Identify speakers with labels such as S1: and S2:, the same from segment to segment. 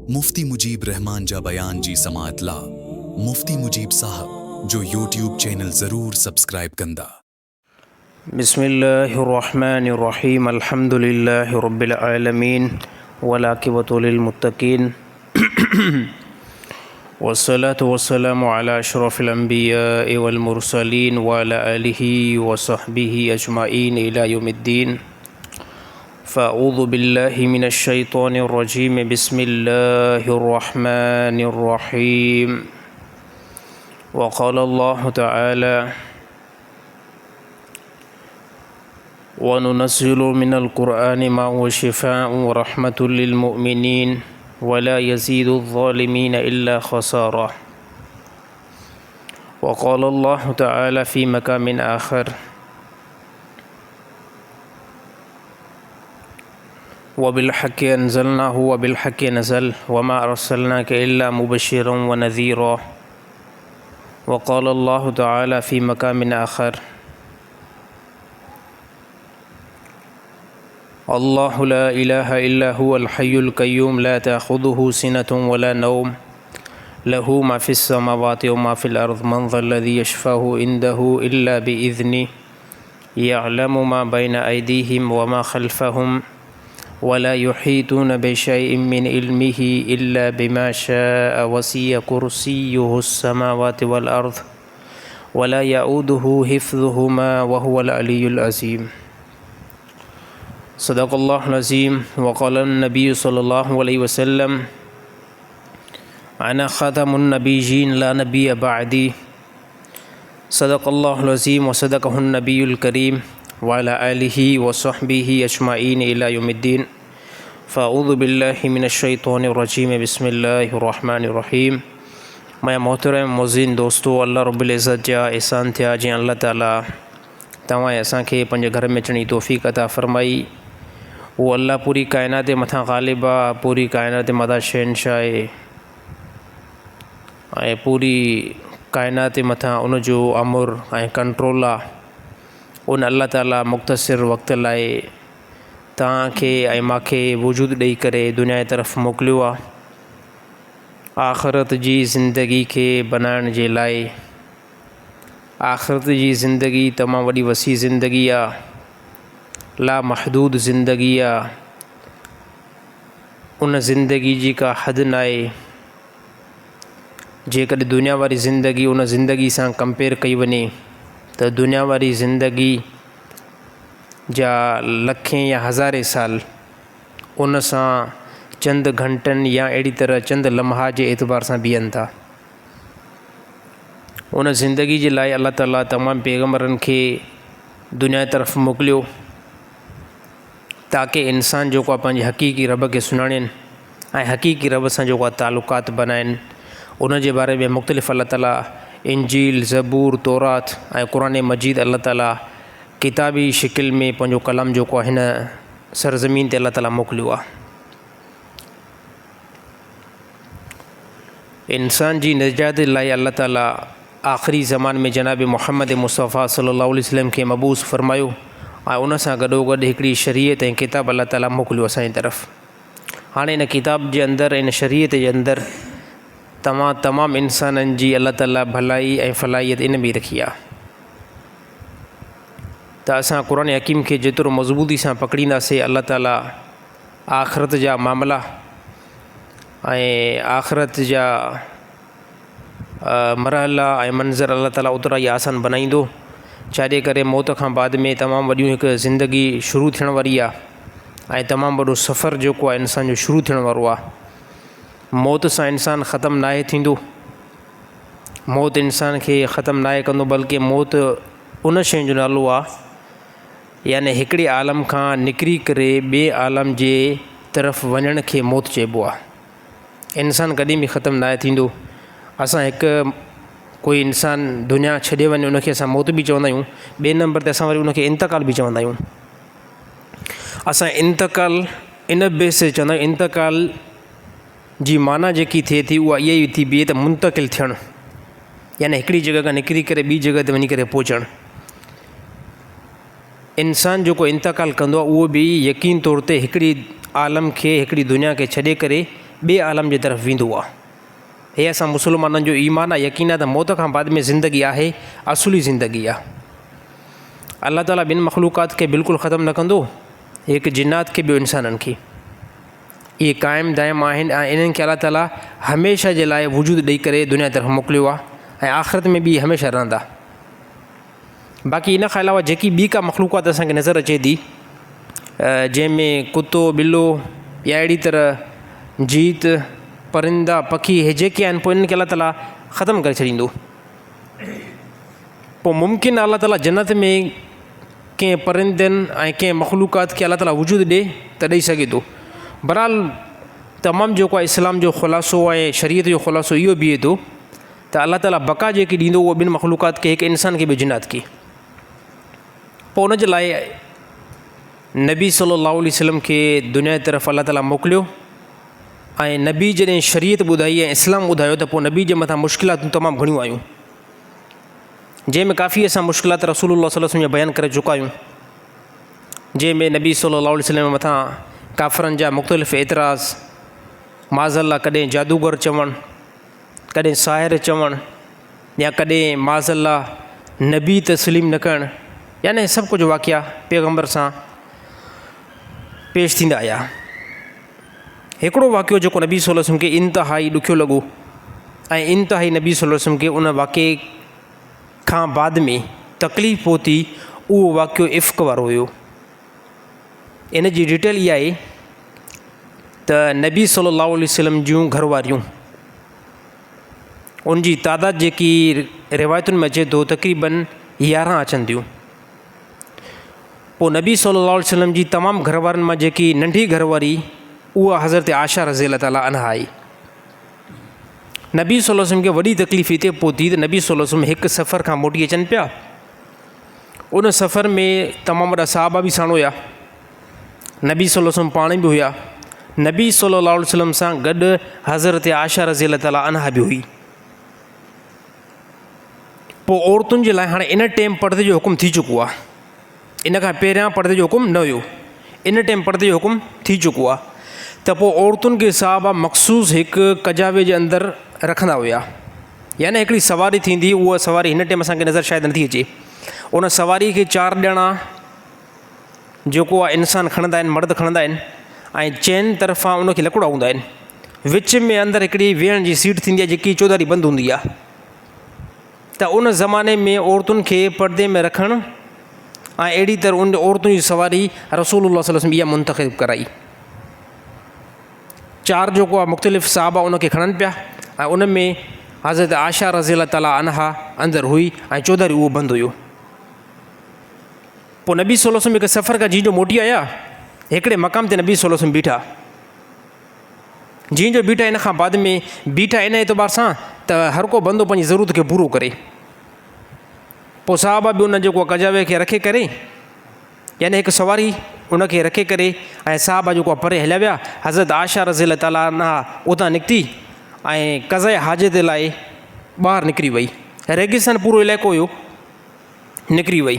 S1: मुफ्ती मुजीब रहमान जा बयान जी समातला मुफ्ती मुजीब साहब जो यूट्यूब चैनल ज़रूर सब्सक्राइब कंदा।
S2: बिस्मिल्लाहिर्रहमानिर्रहीम अल्हम्दुलिल्लाहि रब्बिल आलमीन वलाकिबतु लिल मुत्तकीन वस्सलातु वस्सलामु अला अशरफिल अंबिया'i वल मुरसलीन व अला आलिहि व सहबिहि अजमाइन इला यौमिद्दीन। फ़अऊज़ु बिल्लाहि मिनश शैतानिर रजीम बिस्मिल्लाहिर रहमानिर रहीम। व क़ाल अल्लाहु तआला व नुनज़्ज़िलु मिनल क़ुरआनि मा हुवा शिफ़ाअun व रहमतुल लिल मुअमिनीन व ला यज़ीदुज़्ज़ालिमीन इल्ला ख़सारा। व क़ाल अल्लाहु तआला फ़ी मक़ामिन आख़र व बिलहक़्क़ि अंज़लनाहु व बिलहक़्क़ि नज़ल व मा अरसलनाका इल्ला मुबश्शिरन व नज़ीरा। व क़ाल अल्लाहु तआला फ़ी मक़ामिन आख़र अल्लाहु ला इलाहा इल्ला हुवल हय्युल क़य्यूम ला ताख़ुज़ुहु सिनतुन व ला नौम लहू मा फ़िस समावाति व मा फ़िल अर्ज़ मन ज़ल्लज़ी यशफ़अहु इंदहु इल्ला बिइज़्निहि यअलमु मा बैन अयदीहिम व मा ख़ल्फ़हुम व ला युहीतून बिशैइन मिन इल्मिहि इल्ला बिमा शाअ वसिअ कुर्सियुहुस समावाति वल अर्ज़ व ला यऊदुहु हिफ़्ज़ुहुमा व हुवल अलियुल अज़ीम। सदक़ल्लाहुल अज़ीम। व क़ाल नबी सल्लल्लाहु अलैहि वसल्लम अना ख़ातमुन नबिय्यीन ला नबिय्य बअदी। सदक़ल्लाहुल अज़ीम व सदक़हुन नबियुल करीम व अला आलिहि व सहबिहि अजमाइन इला यौमिद्दीन। फ़अऊज़ु बिल्लाहि मिनश शैतानिर रजीम बिस्मिल्लाहिर रहमानिर रहीम। मैं मोहतरम मुज़िन दोस्तों, अल्लाह रब्बुल इज़्ज़त जा एहसान थिया जीअं अल्लाह ताला तव्हां असांखे पंहिंजे घर में अचण जी तौफ़ीक़ अता फ़रमाई। वो अल्लाह पूरी कायनात जे मथां ग़ालिब आहे, पूरी कायनात जे मथां शहनशाह आहे ऐं पूरी कायनात जे मथां उनजो अमुर ऐं कंट्रोल आहे। उन अल्लाह ताला मुख़्तसिर वक़्त लाइ तव्हांखे ऐं मूंखे वजूद ॾेई करे दुनिया जी तरफ़ मोकिलियो आहे, आख़िरत जी ज़िंदगी खे बनाइण जे लाइ। आख़िरत जी ज़िंदगी तमामु वॾी वसी ज़िंदगी आहे, लामहदूद ज़िंदगी आहे। उन ज़िंदगी जी का हद न आहे। जेकॾहिं दुनिया वारी ज़िंदगी उन ज़िंदगी सां कंपेयर कई वञे त दुनिया वारी ज़िंदगी जा लखें या हज़ारे साल उन सां चंद घंटनि या अहिड़ी तरह चंद लम्हा जे एतबार सां बीहनि था। उन ज़िंदगी जे लाइ अल्लाह ताला तमामु पैगम्बरनि खे दुनिया जी तरफ़ मोकिलियो ताकी इंसान जेको आहे पंहिंजे हक़ीक़ी रब खे सुञाणनि ऐं हक़ीक़ी रब सां जेको आहे तालुकात बनाइनि। उन जे बारे में मुख़्तलिफ़ अल्लाह ताला इंजील, ज़बूर, तौरात ऐं क़ुरान मजीद अल्लाह ताला किताबी शिकिल में पंहिंजो कलाम जेको आहे हिन सरज़मीन ते अल्लाह ताला मोकिलियो आहे। इंसान जी निजात लाइ अल्लाह ताला आख़िरी ज़मान में जनाब मुहम्मद मुस्तफ़ा सल्लल्लाहु अलैहि वसल्लम खे मबूस फ़रमायो ऐं उन सां गॾोगॾु हिकिड़ी शरीयत ऐं किताब अल्लाह ताला मोकिलियो असांजी तरफ़। हाणे इन किताब जे अंदरि, इन शरीयत जे अंदरि तमामु इंसाननि जी अल्लाह ताला भलाई ऐं फलाहियत इन में रखी आहे त असां क़ुरान हकीम खे जेतिरो मज़बूती सां पकड़ींदासीं, अल्लाह ताला आख़िरत जा मामला ऐं आख़िरत जा मरहला ऐं मंज़र अल्लाह ताला ओतिरा ई आसान बनाईंदो। छाजे करे मौत खां बाद में तमामु वॾियूं हिकु ज़िंदगी शुरू थियण वारी आहे ऐं तमामु वॾो सफ़र जेको आहे इंसान जो शुरू थियण वारो आहे। मौत सां इंसान ख़तमु नाहे थींदो, मौत इंसान खे ख़तमु नाहे कंदो, बल्कि मौत उन शइ जो नालो आहे याने हिकिड़े आलम खां निकिरी करे ॿिए आलम जे तरफ़ वञण खे मौत चइबो आहे। इंसान कॾहिं बि ख़तमु नाहे थींदो। असां हिकु कोई इंसान दुनिया छॾे वञे उनखे असां मौत बि चवंदा आहियूं, ॿिए नंबर ते असां वरी उनखे इंतकाल बि चवंदा आहियूं। असां इंतकाल इन बेस ते चवंदा आहियूं। इंतकाल जी माना जेकी थिए थी उहा इहा ई थी बीहे त मुंतकिल थियणु, यानी हिकिड़ी जॻह खां निकिरी करे ॿी जॻह ते वञी करे पहुचणु। इंसान जेको इंतकाल कंदो आहे उहो बि यकीन तौर ते हिकिड़ी आलम खे, हिकिड़ी दुनिया खे छॾे करे ॿिए आलम जे तरफ़ वेंदो आहे। हे असां मुस्लमाननि जो ईमान आहे, यकीन आहे त मौत खां बाद में ज़िंदगी आहे, असुली ज़िंदगी आहे। अल्लाह ताला ॿिनि मख़लूक़ात खे बिल्कुलु ख़तमु न कंदो, हिकु जिन्नात खे ॿियो इंसाननि खे। इहे क़ाइमु दाइम आहिनि ऐं इन्हनि खे अल्लाह ताला हमेशह जे लाइ वजूद ॾेई करे दुनिया तरफ़ मोकिलियो आहे ऐं आख़िरत में बि हमेशह रहंदा। बाक़ी इन खां अलावा जेकी ॿी का मख़लूक़ात असांखे नज़र अचे थी, जंहिंमें कुतो ॿिलो या अहिड़ी तरह जीत परिंदा पखी हे जेके आहिनि, पोइ इन्हनि खे अल्लाह ताला ख़तमु करे छॾींदो। पोइ मुमकिन अल्लाह ताला जन्नत में कंहिं परिंदनि ऐं कंहिं मख़लूक़ात खे अल्लाह ताला वजूद ॾिए त ॾेई सघे थो। बहरहाल तमामु जेको आहे इस्लाम जो ख़ुलासो ऐं शरीयत जो ख़ुलासो इहो बीहे थो त अल्लाह ताला बका जेकी ॾींदो उहो ॿिनि मख़लूक़ात खे, हिकु इंसान खे ॿियो जिन्नात खे। पोइ उनजे लाइ नबी सल्लल्लाहु अलैहि वसल्लम खे दुनिया जी तरफ़ अल्लाह ताला मोकिलियो ऐं नबी जॾहिं शरीयत ॿुधाई ऐं इस्लाम ॿुधायो त पोइ नबी जे मथां मुश्किलातूं तमामु घणियूं आयूं, जंहिंमें काफ़ी असां मुश्किलात रसूलुल्लाह सल्लल्लाहु अलैहि वसल्लम जा बयानु करे चुका आहियूं, जंहिंमें नबी सल्लल्लाहु अलैहि वसल्लम मथां काफ़रनि जा मुख़्तलिफ़ एतिराज़, माज़अल्लाह कॾहिं जादूगर चवणु, कॾहिं साहिर चवणु, या कॾहिं माज़अल्लाह नबी तस्लीम न करणु, यानी सभु कुझु वाक़िया पैगम्बर सां पेश थींदा आया। हिकिड़ो वाक़ियो जेको नबी सल्लल्लाहु अलैहि वसल्लम खे इंतिहाई ॾुखियो लॻो ऐं इंतिहाई नबी सल्लल्लाहु अलैहि वसल्लम खे उन वाक़े खां बाद में तकलीफ़ पहुती, उहो वाक़ियो इफ़्क वारो हुयो। इन जी डिटेल इहा आहे त नबी सल्लल्लाहु अलैहि वसल्लम जूं घरवारियूं, उन जी तादाद जेकी रिवायतुनि में अचे थो तक़रीबन 11 अचनि थियूं। पोइ नबी सल्लल्लाहु अलैहि वसल्लम जी तमामु घरवारनि मां जेकी नंढी घरवारी, उहा हज़रत आयशा रज़ी अल्लाह ताला अन्हा आई। नबी सल्लल्लाहु अलैहि वसल्लम खे वॾी तकलीफ़ हिते पहुती त नबी सल्लल्लाहु अलैहि वसल्लम हिकु सफ़र खां मोटी अचनि पिया। उन सफ़र में तमामु वॾा सहाबा बि साण हुया, नबी सल्लल्लाहु अलैहि वसल्लम पाण बि हुया। नबी सल्लल्लाहु अलैहि वसल्लम सां गॾु हज़रत आयशा रज़ी अल्लाह ताला अन्हा बि हुई। पोइ औरतुनि जे लाइ हाणे इन टाइम पर्दे जो हुकुम थी चुको आहे, इन खां पहिरियां पर्दे जो हुकुम न हुयो, इन टाइम पर्दे जो हुकुम थी चुको आहे। त पोइ औरतुनि खे सहाबा मख़सूस हिकु कजावे जे अंदरि रखंदा हुया, यानी हिकिड़ी सवारी थींदी, उहा सवारी हिन टाइम असांखे नज़र शायदि नथी अचे। उन सवारी खे 4 ॼणा जेको आहे इंसान खणंदा आहिनि, मर्द खणंदा आहिनि ऐं चइनि तरफ़ां उनखे लकिड़ा हूंदा आहिनि। विच में अंदरि हिकिड़ी वेहण जी सीट थींदी आहे जेकी चौधारी बंदि हूंदी आहे। त उन ज़माने में औरतुनि खे पर्दे में रखणु ऐं अहिड़ी तरह उन औरतुनि जी सवारी रसूलुल्लाह सल्लल्लाहु अलैहि वसल्लम इहा मुंतख़िब कराई। 4 जेको आहे मुख़्तलिफ़ सहाबा उनखे खणनि पिया ऐं उन में हज़रत आयशा रज़ी अल्लाह ताला अन्हा अंदरि हुई ऐं चौधारी उहो बंदि हुयो। पोइ नबी सल्लल्लाहु अलैहि वसल्लम हिकु सफ़र खां जीअं जो मोटी आया, हिकिड़े मक़ाम ते नबी सल्लल्लाहु अलैहि वसल्लम बीठा। जीअं जो बीठा, इन खां बाद में बीठा इन एतबार सां त हर को बंदो पंहिंजी ज़रूरत खे पूरो करे। पोइ सहाबा बि उन जेको कजावे खे रखे करे, यानी हिकु सवारी उनखे रखे करे ऐं सहाबा जेको आहे परे हलिया विया। हज़रत आयशा रज़ी अल्लाह ताला अन्हा उतां निकिती ऐं क़ज़ाए हाजत लाइ ॿाहिरि निकिरी वई। रेगिस्तान पूरो इलाइक़ो हुयो, निकिरी वई।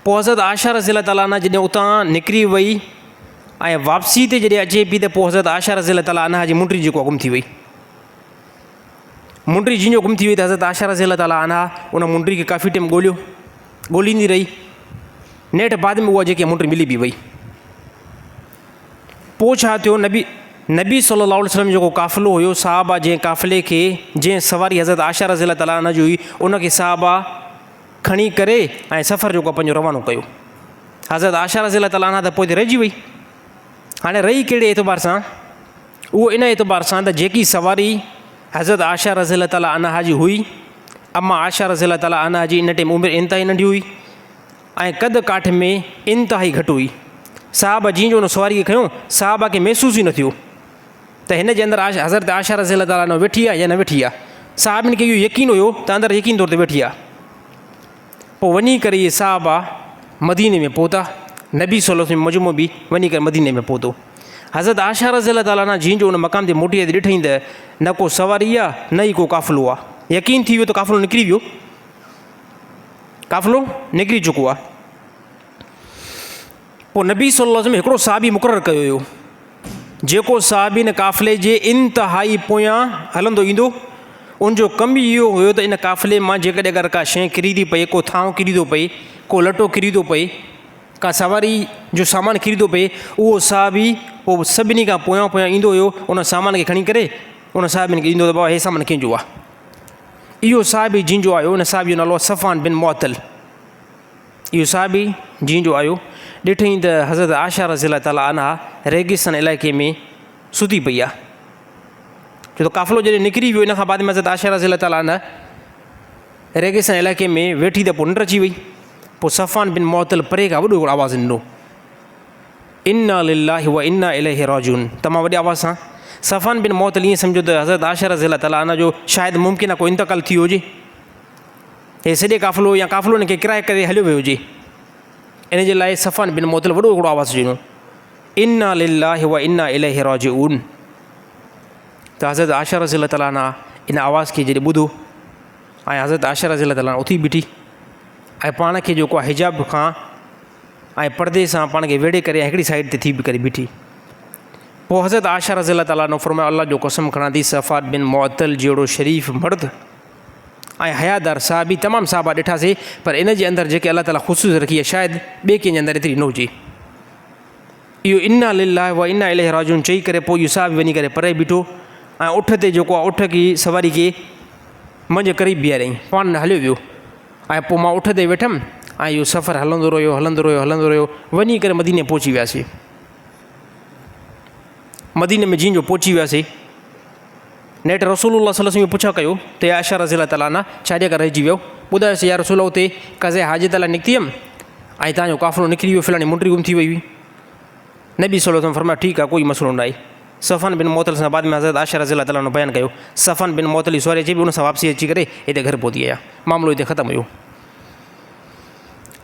S2: पोइ हज़रत आयशा रज़ी अल्लाह ताला अन्हा जॾहिं उतां निकिरी वई ऐं वापसी ते जॾहिं अचे पई, त पोइ हज़रत आयशा रज़ी अल्लाह ताला अन्हा जी मुंडी जेको आहे गुम थी वई। मुंडी जीअं गुम थी वई त हज़रत आयशा रज़ी अल्लाह ताला अन्हा उन मुंडी खे काफ़ी टाइम ॻोल्हींदी रही। नेठि बाद में उहा जेकी मुंडी मिली बि वई। पोइ छा थियो, नबी सल्लल्लाहु अलैहि वसल्लम जेको क़ाफ़िलो हुयो, सहाबा जंहिं क़ाफ़िले खे, जंहिं सवारी हज़रत आयशा रज़ी अल्लाह ताला अन्हा जी हुई, उनखे सहाबा खणी करे ऐं सफ़र जेको आहे पंहिंजो रवानो कयो। हज़रत आयशा रज़ी अल्लाह ताला अन्हा त पोइ रहिजी वई। हाणे रही कहिड़े एतबार सां, उहो इन एतबार सां त जेकी सवारी हज़रत आयशा रज़ी अल्लाह ताला अन्हा जी हुई, अम्मा आयशा रज़ी अल्लाह ताला अन्हा जी इन टाइम उमिरि इंतिहाई नंढी हुई ऐं कद काठ में इंतिहाई घटि हुई। सहाबा जीअं जो उन सवारी खे खयो, सहाबा खे महसूस ई न थियो त हिन जे अंदरि हज़रत आयशा रज़ी अल्लाह ताला वेठी आहे या न वेठी आहे। सहाबिन खे इहो यकीन हुयो त अंदरि यकीन तौर ते वेठी आहे। पोइ वञी करे इहे सहाबा मदीने में पहुता। नबी सल्लल्लाहु अलैहि वसल्लम मजमो बि वञी करे मदीने में पहुतो। हज़रत आयशा रज़ी अल्लाह ताला अन्हा जीअं जो उन मक़ाम ते मोटी ॾिठईं त न को सवारी आहे, न ई को क़ाफ़िलो आहे। यकीन थी वियो त क़ाफ़िलो निकिरी वियो, क़ाफ़िलो निकिरी चुको आहे। पोइ नबी सल्लल्लाहु अलैहि वसल्लम हिकिड़ो सहाबी मुक़ररु कयो हुयो जेको साहबी इन काफ़िले जे इंतिहाई पोयां हलंदो ईंदो उनजो कमु इहो हुयो त इन काफ़िले मां जेकॾहिं अगरि का शइ किरी थी पए, को थांव किरी थो पए, को लटो किरी थो पए, का सवारी जो सामान किरी थो पए, उहो साहबी पोइ सभिनी खां पोयां पोयां ईंदो हुयो, उन सामान खे खणी करे उन साहबिन खे ईंदो त बाबा हे सामान कंहिंजो आहे। इहो साहबी जंहिंजो आयो उन साहबी जो नालो सफ़ान बिन मुअत्तल। इहो साहबी जंहिंजो आयो ॾिठईं त हज़रत आयशा रज़ियल्लाहु ताला अन्हा रेगिस्तान इलाइक़े में सुती पई आहे, छो त काफ़िलो जॾहिं निकिरी वियो इन खां बाद में हज़रत आयशा रज़ियल्लाहु ताला अन्हा रेगिस्तान इलाइक़े में वेठी त पोइ निंड अची वई। पोइ सफ़ान बिन मुअत्तल परे खां वॾो हिकिड़ो आवाज़ु ॾिनो, इन्ना लिल्लाहि व इन्ना इलैहि राजिऊन। तमामु वॾी आवाज़ सां सफ़ान बिन मुअत्तल ईअं सम्झो त हज़रत आयशा रज़ियल्लाहु ताला अन्हा जो शायदि मुमकिन आहे को इंतकाल थी वियो हुजे, हे सॼे काफ़िलो या काफ़िलो हिन खे किराए करे हलियो वियो हुजे। इन जे लाइ सफ़ान बिन मुअत्तल वॾो हिकिड़ो आवाज़ु ॾिनो, इन्ना लिल्लाहि व इन्ना इलैहि राजिऊन। त हज़रत आयशा रज़ियल्लाहु ताला अन्हा इन आवाज़ खे जॾहिं ॿुधो ऐं हज़रत आयशा रज़ियल्लाहु ताला उथी बीठी ऐं पाण खे जेको आहे हिजाब खां ऐं पर्दे सां पाण खे वेड़े करे हिकिड़ी साइड ते थी करे बीठी। पोइ हज़रत आयशा रज़ियल्लाहु ताला अन्हा फरमायो, अल्लाह जो कसम खणां थी सफ़ान बिन मुअत्तल जहिड़ो शरीफ़ मर्द ऐं हयादार साहबी तमामु साहबा ॾिठासीं, पर इन जे अंदरि जेके अलाह ताला ख़ुशूस रखी आहे शायदि ॿिए कंहिंजे अंदरि एतिरी न हुजे। इहो इन्ना लिल्लाहि व इन्ना इलैहि राजिऊन चई करे पोइ इहो साहबी वञी करे परे बीठो ऐं उठ ते जेको आहे उठ की सवारी खे मुंहिंजे क़रीब बीहारियईं, पाण हलियो वियो। ऐं पोइ मां उठ ते वेठमि ऐं इहो सफ़रु हलंदो रहियो हलंदो रहियो हलंदो रहियो, वञी करे मदीने पहुची वियासीं। मदीने में जीअं जो पहुची वियासीं नेठ रसूलुल्लाह सल्लल्लाहु अलैहि वसल्लम पुछा कयो त आयशा रज़ियल्लाहु ताला अन्हा छाजे करे रहिजी वियो, ॿुधायोसीं या रसूल उते कज़े हाजत लाइ निकिती हुयमि ऐं तव्हांजो काफ़िलो निकिरी वियो, फलाणी मुंडी गुम थी वई हुई। नबी सल्लल्लाहु अलैहि वसल्लम फरमायो ठीकु आहे, कोई मसइलो न आहे। सफ़ान बिन मुअत्तल सां बाद में हज़रत आयशा रज़ियल्लाहु ताला बयानु कयो, सफ़ान बिन मुअत्तल जी सवारी अची बि उन सां वापसी अची करे हिते घर पहुती आया, मामिलो हिते ख़तमु हुयो।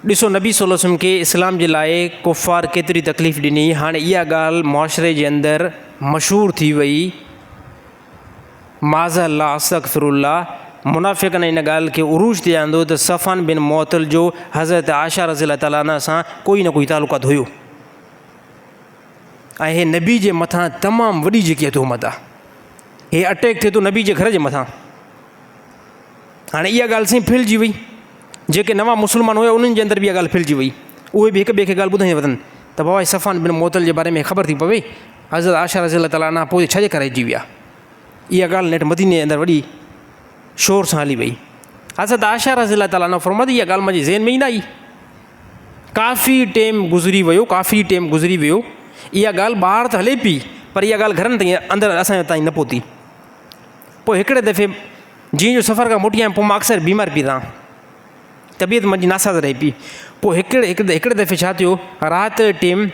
S2: ॾिसो नबी सल्लल्लाहु अलैहि वसल्लम खे इस्लाम जे लाइ कुफ़ार केतिरी तकलीफ़ ॾिनी, हाणे इहा ॻाल्हि मुआशरे जे अंदरि मशहूरु थी वई। माज़अल्लाह अस्तग़फिरुल्लाह, मुनाफ़िक़नि इन ॻाल्हि खे उरूज ते आंदो त सफ़ान बिन मुअत्तल जो हज़रत आयशा रज़ियल्लाहु ताला अन्हा सां कोई न कोई तालुक़ात हुयो ऐं हे नबी जे मथां तमामु वॾी जेकी तुहमत आहे, हे अटैक थिए थो नबी जे घर जे मथां। हाणे इहा ॻाल्हि साईं फैलिजी वई, जेके नवां मुस्लमान हुया उन्हनि जे अंदरि बि इहा ॻाल्हि फैलिजी वई, उहे बि हिक ॿिए खे ॻाल्हि ॿुधाईं वठनि त बाबा सफ़ान बिन मुअत्तल जे बारे में ख़बर थी पवे, हज़रत आयशा रज़ियल्लाहु ताला अन्हा पोइ छाजे करे रहिजी विया। इहा ॻाल्हि नेठि मदीने जे अंदरि वॾी शोर सां हली वई। हज़रत आयशा रज़ियल्लाहु ताला अन्हा फरमायो इहा ॻाल्हि मुंहिंजे ज़हन में ई न आई, काफ़ी टाइम गुज़री वियो, इहा ॻाल्हि ॿाहिरि त हले पई पर इहा ॻाल्हि घरनि ताईं अंदरि असांजे ताईं न पहुती। पोइ हिकिड़े दफ़े जीअं जो सफ़र खां मोटी आहियां पोइ मां अक्सर बीमार पई रहां, तबियत मुंहिंजी नासाज़ रहे पई। पोइ हिकिड़े दफ़े छा थियो, राति जो टाइम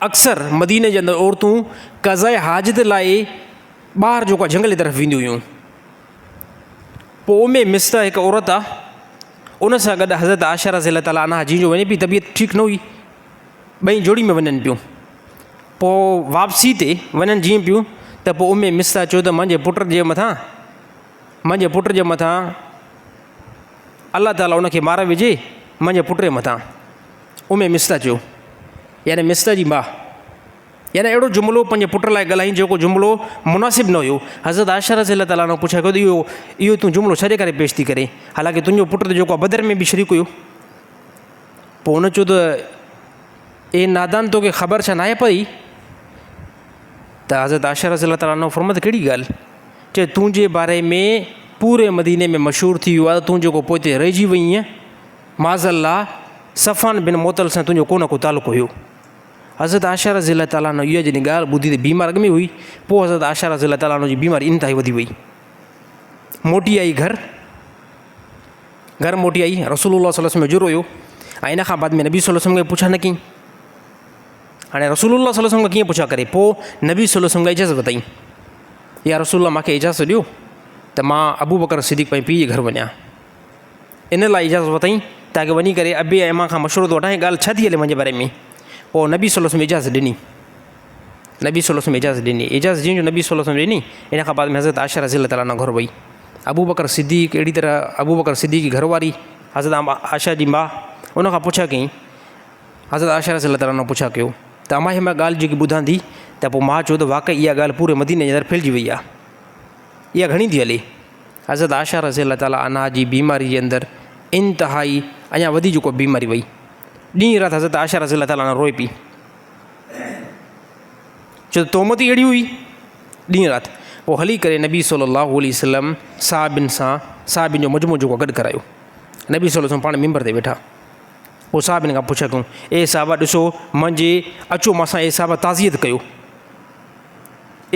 S2: अक्सर मदीने जे अंदरि औरतूं क़ज़ाए हाजत लाइ ॿाहिरि जेको आहे झंगल जी तरफ़ वेंदियूं हुयूं। पोइ उमे मिस्ता हिकु औरत आहे, उन सां गॾु हज़रत आयशा रज़ियल्लाहु ताला अन्हा जंहिंजो वञे पई तबियत ठीकु न हुई, ॿई जोड़ी में वञनि पियूं। पोइ वापसी ते वञनि जीअं पियूं त पोइ उमे मिस्ता चयो त मुंहिंजे पुट जे मथां अलाह ताला उनखे मारे विझे, मुंहिंजे पुट जे मथां। उमे मिस्ता चयो, यानी मिस्ता जी माउ, यानी अहिड़ो जुमिलो पंहिंजे पुट लाइ ॻाल्हाईं जेको जुमिलो मुनासिबु न हुयो। हज़रत आयशा रज़ियल्लाहु ताला अन्हा पुछा कयो त इहो तूं जुमिलो छॾे करे पेश थी करे, हालांकि तुंहिंजो पुटु त जेको आहे बदर में बि शरीक हुयो। पोइ हुन चयो त ए नादान तोखे ख़बर छा न आहे पई? त हज़रत आयशा रज़ियल्लाहु ताला अन्हा फरमायो त कहिड़ी ॻाल्हि? चए तुंहिंजे बारे में पूरे मदीने में मशहूरु थी वियो आहे, तूं जेको पोइ हिते रहिजी वई आहीं, माज़अल्लाह सफ़ान बिन मुअत्तल सां तुंहिंजो को न को तालुक़ु हुयो। हज़रत आयशा रज़ियल्लाहु ताला अन्हा इहा जॾहिं ॻाल्हि ॿुधी त बीमार अॻ में हुई, पोइ हज़रत आयशा रज़ियल्लाहु ताला अन्हा जी बीमारी इंतिहाई वधी वई। मोटी आई घर मोटी आई, रसूलुल्लाह सल्लल्लाहु अलैहि वसल्लम में जुरो हुयो ऐं इन खां बाद में नबी सल्लल्लाहु अलैहि वसल्लम खे पुछा न कई। हाणे रसूलुल्लाह सल्लल्लाहु अलैहि वसल्लम खां कीअं पुछा करे, पोइ नबी सल्लल्लाहु अलैहि वसल्लम खां इजाज़त वरितईं, या रसूलुल्लाह मूंखे इजाज़त ॾियो त मां अबू बकर सिद्दीक़ पंहिंजे पीउ जे घर वञा। इन लाइ इजाज़त वरितईं ताकी वञी करे अबे ऐं मां खां मशवरो थो वठां ॻाल्हि छा थी हले मुंहिंजे बारे में। पोइ नबी सल्लल्लाहु अलैहि वसल्लम इजाज़त ॾिनी, इजाज़त जीअं जो नबी सल्लल्लाहु अलैहि वसल्लम ॾिनी, इन खां बाद में हज़रत आयशा रज़ियल्लाहु ताला अन्हा घर वई। अबू बकर सिद्दीक़ अहिड़ी तरह अबू बकर सिद्दीक़ जी घरवारी हज़रत आयशा जी माउ, उन खां पुछा कई, हज़रत आयशा रज़ियल्लाहु ताला अन्हा पुछा कयो त अमां हिन ॻाल्हि जेकी ॿुधां थी त पोइ मां चयो त वाक़ई इहा ॻाल्हि पूरे मदीने जे अंदरि फैलिजी वई आहे, इहा घणी थी हले। हज़रत आयशा रज़ी अल्लाह ताला अन्हा जी बीमारी जे अंदरि इंतिहाई अञा वधी जेको बीमारी वई, ॾींहुं राति हज़रत आयशा रज़ी अल्लाह ताला अन्हा रोए पई, छो त तोहमत ई अहिड़ी हुई ॾींहुं राति। पोइ हली करे नबी सल्लल्लाहु अलैहि वसल्लम साहिबिन जो मजमो जेको गॾु करायो, नबी सल्लल्लाहु अलैहि वसल्लम पाण मिंबर ते वेठा, पोइ साहिबिन खां पुछा कयूं, ए साहिबा ॾिसो मुंहिंजे अचो मासां, ए साहिबा ताज़ियत कयो,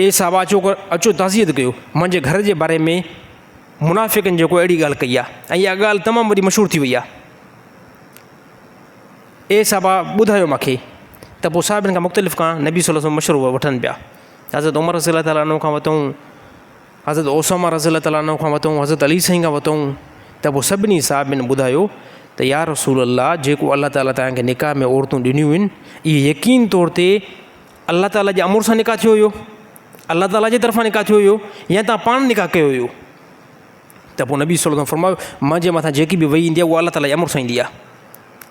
S2: ए साहिबा अचो ताज़ियत कयो, मुंहिंजे घर जे बारे में मुनाफ़िकनि जेको अहिड़ी ॻाल्हि कई आहे ऐं इहा ॻाल्हि तमामु वॾी मशहूरु थी वई आहे, ए साहिबा ॿुधायो मूंखे। त पोइ साहिबनि खां मुख़्तलिफ़ खां नबी सल्लल्लाहु अलैहि वसल्लम मशवरो वठनि पिया। हज़रत उमर रज़ी अल्लाह ताला खां वरितऊं, हज़रत ओसामा रज़ी अल्लाह ताला खां वरितऊं, हज़रत अली साईं खां वरितऊं। त पोइ सभिनी साहिबनि ॿुधायो त या रसूल अल्लाह, जेको अल्लाह ताला तव्हांखे निकाह में औरतूं ॾिनियूं आहिनि, इहे यकीन तौर ते अल्लाह ताला जे अमुर सां निकाह थियो हुयो, अल्लाह ताला जे तरफ़ां निकाह थियो हुयो या तव्हां पाण निकाह कयो हुयो? त पोइ नबी सल्लल्लाहु अलैहि वसल्लम फरमायो, मुंहिंजे मथां जेकी बि वही ईंदी आहे उहा अल्लाह ताला जे अमुर सां ईंदी आहे।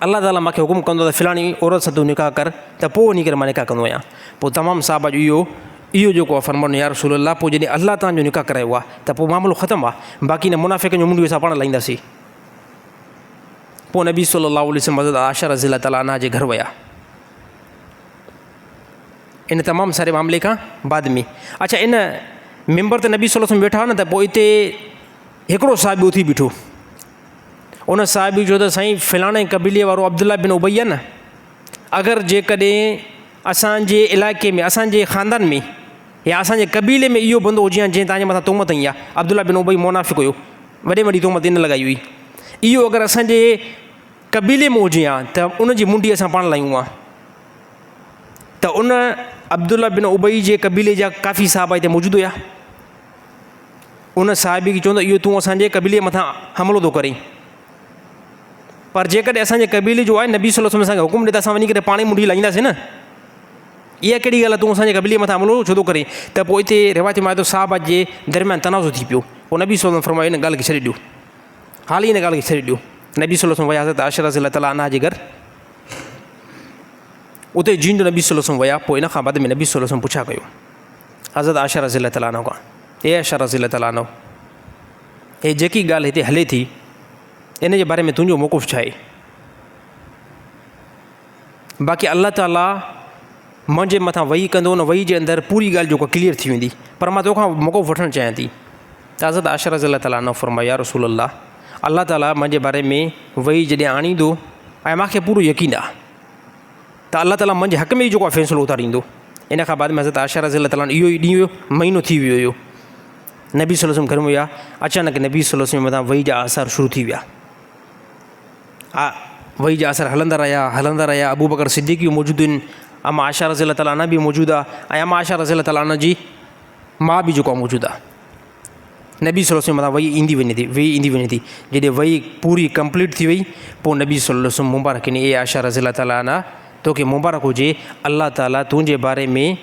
S2: अल्लाह ताला मूंखे हुकुम कंदो आहे त फिलाणी औरत सां तूं निकाह कर, त पोइ वञी करे मां निकाह कंदो आहियां। पोइ तमामु साहिबा जो इहो जेको आहे फरमानो, या रसूल अल्लाह, पोइ जॾहिं अल्लाह तव्हांजो निकाह करायो आहे त पोइ मामिलो ख़तमु आहे, बाक़ी न मुनाफ़िक़नि जो मुंडियूं असां पाण लाहींदासीं। पोइ नबी सल्लल्लाहु अलैहि वसल्लम हज़रत आयशा रज़ी अल्लाह ताला अन्हा जे घर विया, इन तमामु सारे मामले खां बाद में। अच्छा, इन मिंबर ते नबी सल्लल्लाहु अलैहि वसल्लम वेठा न, त पोइ हिते हिकिड़ो साहिबु उथी बीठो, उन साहिबु चयो त साईं फलाणे क़बीले वारो अब्दुल्ला बिन उबई आहे न, अगरि जेकॾहिं असांजे इलाइक़े में, असांजे ख़ानदान में या असांजे क़बीले में इहो बंदो हुजे जंहिं तव्हांजे मथां तोहमत हई आहे, अब्दुल्ला बिन उबई मुनाफ़िक़ हुयो, वॾे वॾी तोहमत इन लॻाई हुई, इहो अगरि असांजे क़बीले में हुजे हा त उनजी मुंडी असां पाण लायूं हा। त उन अब्दुल्ला बिन उबई जे क़बीले जा काफ़ी साहिबा हिते मौजूदु हुया। उन साहिबी खे चवंदो, इहो तूं असांजे क़बीले मथां हमिलो थो करीं, पर जेकॾहिं असांजे क़बीले जो आहे, नबी सल्लल्लाहु अलैहि वसल्लम असांखे हुकुम ॾिए त असां वञी करे पाण ई मुंडी लाहींदासीं न, इहा कहिड़ी ॻाल्हि आहे तूं असांजे क़बीले मथां हमिलो छो थो करीं? त पोइ हिते रिवायत में आहे त साहिबा जे दरमियान तनाज़ो थी पियो। पोइ नबी सल्लल्लाहु अलैहि वसल्लम फरमायो, इन ॻाल्हि खे छॾे ॾियो, हाली इन ॻाल्हि खे छॾे ॾियो। नबी सल्लल्लाहु अलैहि वसल्लम विया हज़रत आयशा रज़ी अल्लाह ताला अन्हा जे घर, उते जींदो नबी सल्लल्लाहु अलैहि वसल्लम विया। पोइ इन खां बाद में नबी सल्लल्लाहु अलैहि वसल्लम पुछा कयो हज़रत आयशा रज़ी अल्लाह ताला अन्हा खां, ए आयशा रज़ी अल्लाह ताला अन्हा, हे जेकी ॻाल्हि हिते हले थी इन जे बारे में तुंहिंजो मौक़िफ़ छा आहे? बाक़ी अल्लाह ताला मुंहिंजे मथां वही कंदो, उन वही जे अंदरि पूरी ॻाल्हि जेको क्लियर थी वेंदी, पर मां तोखां मौक़िफ़ वठणु चाहियां थी। त हज़रत आयशा रज़ी अल्लाह ताला अन्हा फरमायो, या रसूल अल्लाह, अल्लाह ताला मुंहिंजे बारे में वही जॾहिं आणींदो ऐं मूंखे पूरो यकीन आहे त अल्लाह ताला मुंहिंजे हक़ में ई जेको आहे फ़ैसिलो उतारींदो। इन खां बाद में हज़रत आयशा रज़ी अल्लाह ताला इहो ई ॾींहुं हुयो, महीनो थी वियो हुयो, नबी सल्लल्लाहु अलैहि वसल्लम घर में हुया। अचानक नबी सल्लल्लाहु अलैहि वसल्लम मथां वही जा असर शुरू थी विया, वही जा असर हलंदा रहिया। अबू बकर सिद्दीक़ मौजूदु आहिनि, अमा आयशा रज़ी अल्लाह ताला अन्हा बि मौजूदु आहे, ऐं अमा आयशा रज़ी अल्लाह ताला अन्हा जी माउ बि जेको आहे मौजूदु आहे। नबी सल्लल्लाहु अलैहि वसल्लम मथां वही ईंदी वञे थी। जॾहिं वही पूरी कंप्लीट थी वई, पोइ नबी सल्लल्लाहु अलैहि वसल्लम मुबारक ॾिनी, ए आयशा रज़ी अल्लाह ताला अन्हा, तोखे मुबारक हुजे, अल्लाह ताला तुंहिंजे बारे में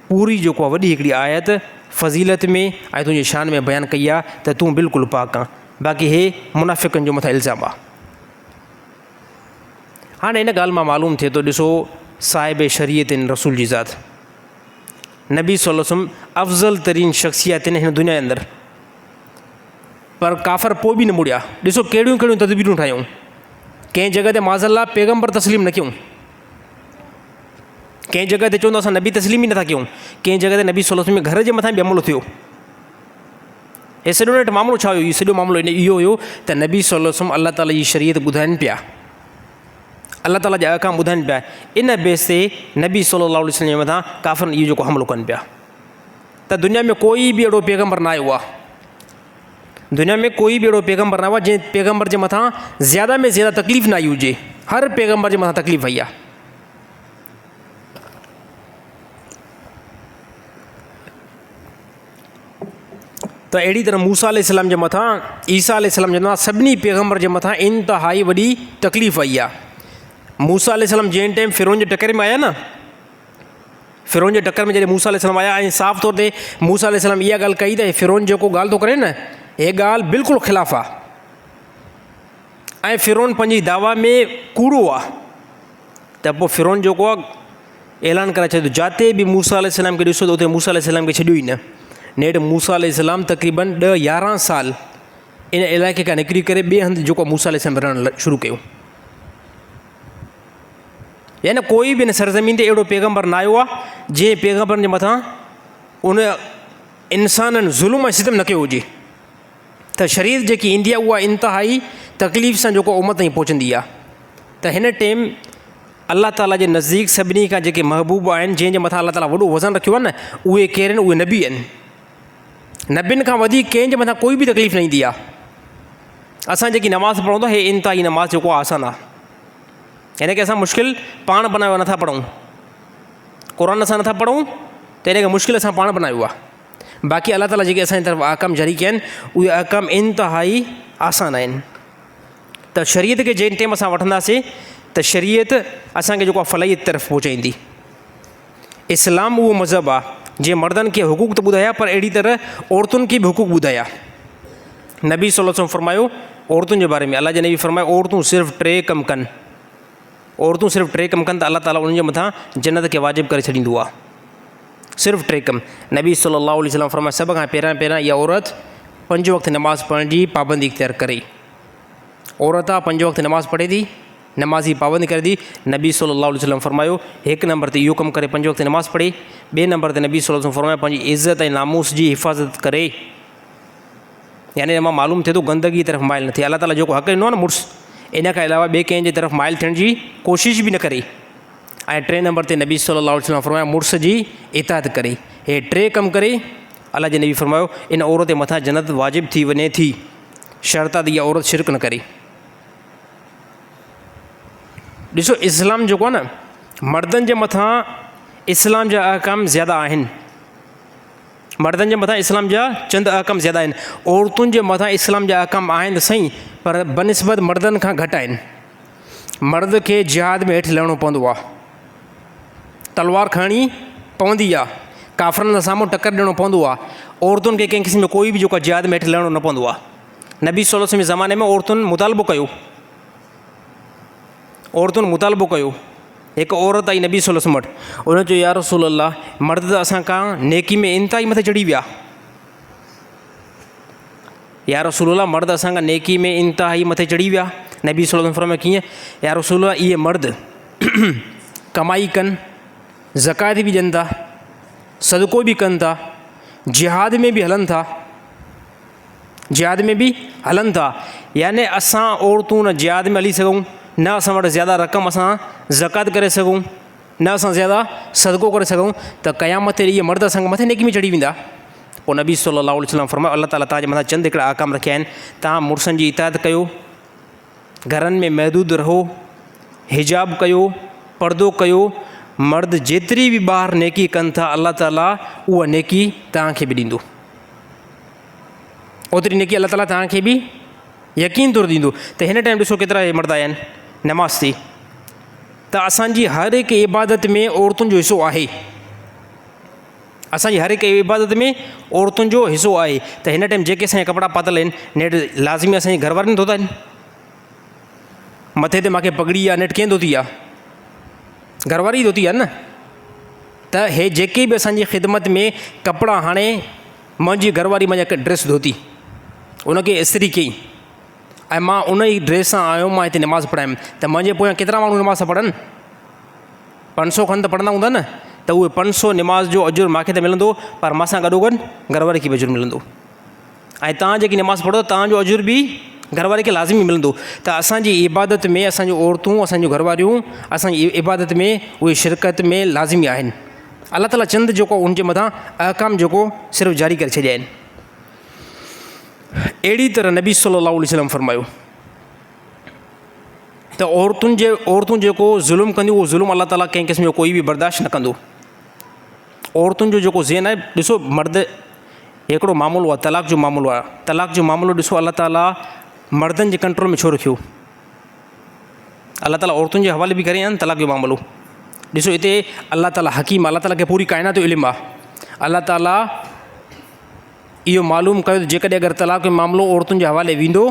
S2: पूरी जेको आहे वॾी हिकिड़ी आयत फ़ज़ीलत में ऐं तुंहिंजे शान में बयानु कई आहे त तूं बिल्कुलु पाक आहे, बाक़ी हे मुनाफ़िक़नि जो मथां इल्ज़ाम आहे। हाणे इन ॻाल्हि मां मालूम थिए थो, ॾिसो साहिब शरीयत आहिनि, रसूल जी ज़ात, नबी सल्लल्लाहु अलैहि वसल्लम अफ़ज़ल तरीन शख़्सियत आहिनि हिन दुनिया जे अंदरि, पर काफ़र पोइ बि न मुड़िया। ॾिसो कहिड़ियूं कहिड़ियूं तदबीरूं ठाहियूं, कंहिं जॻह ते माज़अल्लाह पैगम्बर तस्लीम न कयूं, कंहिं जॻह ते चवंदो असां नबी तस्लीम ई नथा कयूं, कंहिं जॻह ते नबी सल्लल्लाहु अलैहि वसल्लम घर जे मथां बि हमलो थियो। हे सॼो नेठि मामिलो छा हुयो? सॼो मामिलो इहो हुयो त नबी सल्लल्लाहु अलैहि वसल्लम अल्लाह ताला जी शरीयत ॿुधाइनि पिया, अल्लाह ताला जा अहकाम ॿुधाइनि पिया, इन बेस ते नबी सल्लल्लाहु अलैहि वसल्लम जे मथां काफ़िरनि इहो जेको हमिलो कनि पिया। त दुनिया में कोई बि अहिड़ो पैगम्बर न आयो आहे, दुनिया में कोई बि अहिड़ो पैगम्बर न आयो आहे जंहिं पैगम्बर जे मथां ज़्यादा में ज़्यादा तकलीफ़ न आई हुजे। हर पैगम्बर जे मथां तकलीफ़ आई आहे। त अहिड़ी तरह मूसा अलैहिस्सलाम जे मथां, ईसा अलैहिस्सलाम जे मथां, सभिनी पैगम्बर जे मथां इंतिहाई वॾी तकलीफ़ आई आहे। मूसा अलैहिस्सलाम जंहिं टाइम फ़िरौन जे टकर में आया न, फ़िरौन जे टकर में जॾहिं मूसा अलैहिस्सलाम आया ऐं साफ़ तौर ते मूसा अलैहिस्सलाम इहा ॻाल्हि कई त फ़िरौन जेको ॻाल्हि थो करे न, हे ॻाल्हि बिल्कुलु ख़िलाफ़ु आहे ऐं फ़िरौन पंहिंजी दावा में कूड़ो आहे। त पोइ फ़िरौन जेको आहे ऐलान करे छॾियो, जिते बि मूसा अलैहिस्सलाम खे ॾिसो त उते मूसा अलैहिस्सलाम खे छॾियो ई न। नेठ मूसा अलैहिस्सलाम तक़रीबन 10-11 साल इन इलाइक़े खां निकिरी करे ॿिए हंधि जेको मूसा अलैहिस्सलाम रहणु शुरू कयो। यानी कोई बि हिन सरज़मीन ते अहिड़ो पैगम्बर न आयो आहे जंहिं पैगम्बरनि जे मथां उन इंसाननि ज़ुल्म ऐं सितम न कयो हुजे। त शरीयत जेकी ईंदी आहे उहा इंतिहाई तकलीफ़ सां जेको उम्मत ताईं पहुचंदी आहे। त हिन टाइम अलाह ताला जे नज़दीक सभिनी खां जेके महबूब आहिनि, जंहिंजे मथां अलाह ताला वॾो वज़न रखियो आहे न, उहे केरु आहिनि? उहे नबी आहिनि। नबियुनि खां वधीक कंहिंजे मथां कोई बि तकलीफ़ न ईंदी आहे। असां जेकी नमाज़ पढ़ूं था, हे इंतिहाई नमाज़ जेको आहे आसानु आहे। हिन खे असां मुश्किल पाण बनायो नथा पढ़ूं, क़ुर असां नथा पढ़ूं, त हिन खे मुश्किल असां पाण बनायो आहे। बाक़ी अलाह ताला जेके असांजी तरफ़ अहकाम जारी कया आहिनि, उहे अहकाम इंतिहाई आसानु आहिनि। त शरीयत खे जंहिं टाइम असां वठंदासीं त शरीयत असांखे जेको आहे फलाहियत तरफ़ पहुचाईंदी। इस्लाम उहो मज़हब आहे जंहिं मर्दनि खे हुकूक त ॿुधाया, पर अहिड़ी तरह औरतुनि खे बि हुकूक ॿुधाया। नबी सल्लल्लाहु अलैहि वसल्लम फरमायो औरतुनि जे बारे में, अलाह जे नबी फरमायो औरतूं सिर्फ़ु 3 कम कनि, औरतूं सिर्फ़ु 3 कम कनि त अलाह ताला उन्हनि जे मथां जन्नत खे वाजिबु करे छॾींदो आहे। सिर्फ़ु 3 कम। नबी सल्लल्लाहु अलैहि वसल्लम फरमायो सभ खां पहिरियां इहा औरत 5 वक़्त नमाज़ पढ़ण जी पाबंदी इख़्तियार करे। औरत आहे 5 वक़्त नमाज़ पढ़े थी, नमाज़ जी पाबंदी करे थी। नबी सल्लल्लाहु अलैहि वसल्लम फरमायो 1 नंबर ते इहो कमु करे 5 वक़्त नमाज़ पढ़े। 2 नंबर ते नबी सल्लल्लाहु अलैहि वसल्लम फरमायो पंहिंजी इज़त ऐं नामूस जी हिफ़ाज़त करे। यानी मां मालूम थिए थो गंदगी तरफ़ माइल न थिए। अलाह ताला जेको हक़ ॾिनो आहे न मुड़ुसु, इन खां अलावा ॿिए कंहिंजे तरफ़ माइल थियण जी कोशिशि बि न करे। ऐं 3 नंबर ते नबी सल्लल्लाहु अलैहि वसल्लम फरमायो मुड़ुस जी इताअत करे। हे 3 कमु करे अलाह जे नबी फरमायो इन औरत जे मथां जन्नत वाजिबु थी वञे थी, शर्त आहे त इहा औरत शिरक न करे। ॾिसो इस्लाम जेको आहे न, मर्दनि जे मथां इस्लाम जा अहकाम ज़्यादा आहिनि। मर्दनि जे मथां इस्लाम जा चंद अहकाम ज़्यादा आहिनि। औरतुनि जे मथां इस्लाम जा अहकाम आहिनि त सही, पर बनिस्बत मर्दनि खां घटि आहिनि। मर्द खे जिहाद में हेठि लहिणो पवंदो आहे, तलवार खणणी पवंदी आहे, काफ़रनि सां साम्हूं टकर ॾियणो पवंदो आहे। औरतुनि खे कंहिं क़िस्म जो कोई बि जेको आहे जिहाद में हेठि लहिणो न पवंदो आहे। नबी सल्लल्लाहु अलैहि वसल्लम जे ज़माने में औरतुनि मुतालबो कयो, औरतुनि मुतालबो कयो। हिकु औरत आई नबी सल्लल्लाहु अलैहि वसल्लम वटि, उन चयो या रसूल अल्लाह, मर्द त असां खां नेकी में इंतिहाई मथे चढ़ी विया। या रसूल अल्लाह, मर्द असां खां नेकी में इंतिहाई मथे चढ़ी विया। नबी सल्लल्लाहु अलैहि वसल्लम फरमायो कीअं? या रसूल अल्लाह, इहे मर्द कमाई कनि, ज़कात बि ॾियनि था, सदको बि कनि था, जिहाद में बि हलनि था, जिहाद में बि हलनि था। यानी असां औरतूं न जिहाद में हली सघूं, न असां वटि ज़्यादा रक़म असां ज़कात करे सघूं, न असां ज़्यादा सदको करे सघूं, त क़यामत ते इहे मर्द असांखे मथे नेकी में चढ़ी वेंदा। पोइ नबी सल्लल्लाहु अलैहि वसल्लम फरमायो अलाह ताला तव्हांजे मथां चंद हिकिड़ा अहकाम रखिया आहिनि। तव्हां मुड़ुसनि जी इताअत कयो, घरनि में महदूद रहो, हिजाब कयो, पर्दो कयो। मर्द जेतिरी बि ॿाहिरि नेकी कनि था, अलाह ताला उहा नेकी तव्हांखे बि ॾींदो, ओतिरी नेकी अलाह ताला तव्हांखे बि यकीन तौरु ॾींदो। त हिन टाइम ॾिसो केतिरा मर्द आया आहिनि नमाज़ ते। त असांजी हर हिकु इबादत में औरतुनि जो हिसो आहे, असांजी हर हिकु इबादत में औरतुनि जो हिसो आहे। त हिन टाइम जेके असांजा कपिड़ा पातल आहिनि, नेठि लाज़मी असांजी घरवारियुनि धोता आहिनि, मथे ते मूंखे पगड़ी आहे, नेठि कीअं धोती आहे? घरवारी धोती आहे न। त हे जेके बि असांजी ख़िदमत में कपिड़ा, हाणे मुंहिंजी घरवारी मुंहिंजा ड्रेस धोती, उनखे इस्त्री कई, ऐं मां उन ई ड्रेस सां आयो, मां हिते नमाज़ पढ़ायमि, त मुंहिंजे पोयां केतिरा माण्हू नमाज़ पढ़नि? 500 खनि त पढ़ंदा हूंदा न। त उहे 500 नमाज़ जो अजुर मूंखे त मिलंदो, पर मां सां गॾोगॾु घरवारी खे बि अजुर मिलंदो। ऐं तव्हां जेकी नमाज़ पढ़ो तव्हांजो अजुर बि घरवारी खे लाज़मी मिलंदो। त असांजी इबादत में असांजूं औरतूं, असांजूं घरवारियूं असांजी इबादत में उहे शिरकत में लाज़मी आहिनि। अलाह ताला चंद जेको उनजे मथां अहकाम जेको सिर्फ़ु जारी करे छॾिया आहिनि। अहिड़ी तरह नबी सल्लल्लाहु अलैहि वसल्लम फरमायो त औरतूं जेको ज़ुल्म कंदियूं, उहो ज़ुल्म अलाह ताला कंहिं क़िस्म जो कोई बि बर्दाश्त न कंदो। औरतुनि जो जेको ज़हन आहे, ॾिसो मर्द हिकिड़ो मामलो आहे, तलाक जो मामलो आहे। तलाक जो मामलो ॾिसो अलाह ताला मर्दनि जे कंट्रोल में छो रखियो? अलाह ताला औरतुनि जे हवाले बि करे आहे न तलाक जो मामलो। ॾिसो हिते अलाह ताला हकीम, अलाह ताला खे पूरी काइनात जो इल्मु आहे। अलाह ताला इहो मालूम कयो त जेकॾहिं अगरि तलाक जो मामिलो औरतुनि जे हवाले वेंदो,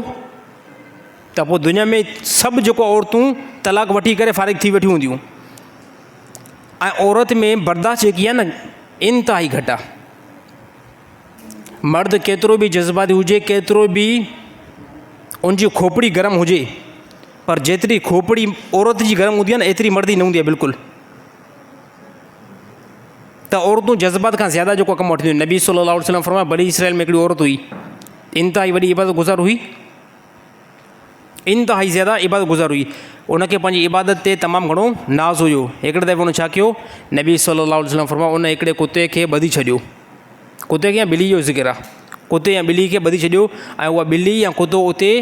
S2: त पोइ दुनिया में सभु जेको औरतूं तलाक वठी करे फ़ारिग थी वेठियूं हूंदियूं। ऐं औरत में बर्दाश्त जेकी आहे न इंतिहाई घटि आहे। मर्द केतिरो बि जज़्बाती हुजे, केतिरो बि उनजी खोपड़ी गरम हुजे, पर जेतिरी खोपड़ी औरत जी गरम हूंदी आहे न एतिरी मर्द जी न हूंदी आहे बिल्कुलु। त औरतूं जज़्बात खां ज़्यादा जेको कमु वठंदियूं आहिनि। नबी सल्लल्लाहु अलैहि वसल्लम फरमाया बनी इसराइल में हिकिड़ी औरत हुई, इंतिहाई वॾी इबादत गुज़ार हुई, इंतिहाई ज़्यादा इबादत गुज़ार हुई। उनखे पंहिंजी इबादत ते तमामु घणो नाज़ हुयो। हिकिड़े दफ़े उन छा कयो, नबी सल्लल्लाहु अलैहि वसल्लम फरमाया उन हिकिड़े कुते खे ॿधी छॾियो। कुते खे या ॿिली जो ज़िक्र आहे, कुते या ॿिली खे ॿधी छॾियो ऐं उहा ॿिली या कुतो उते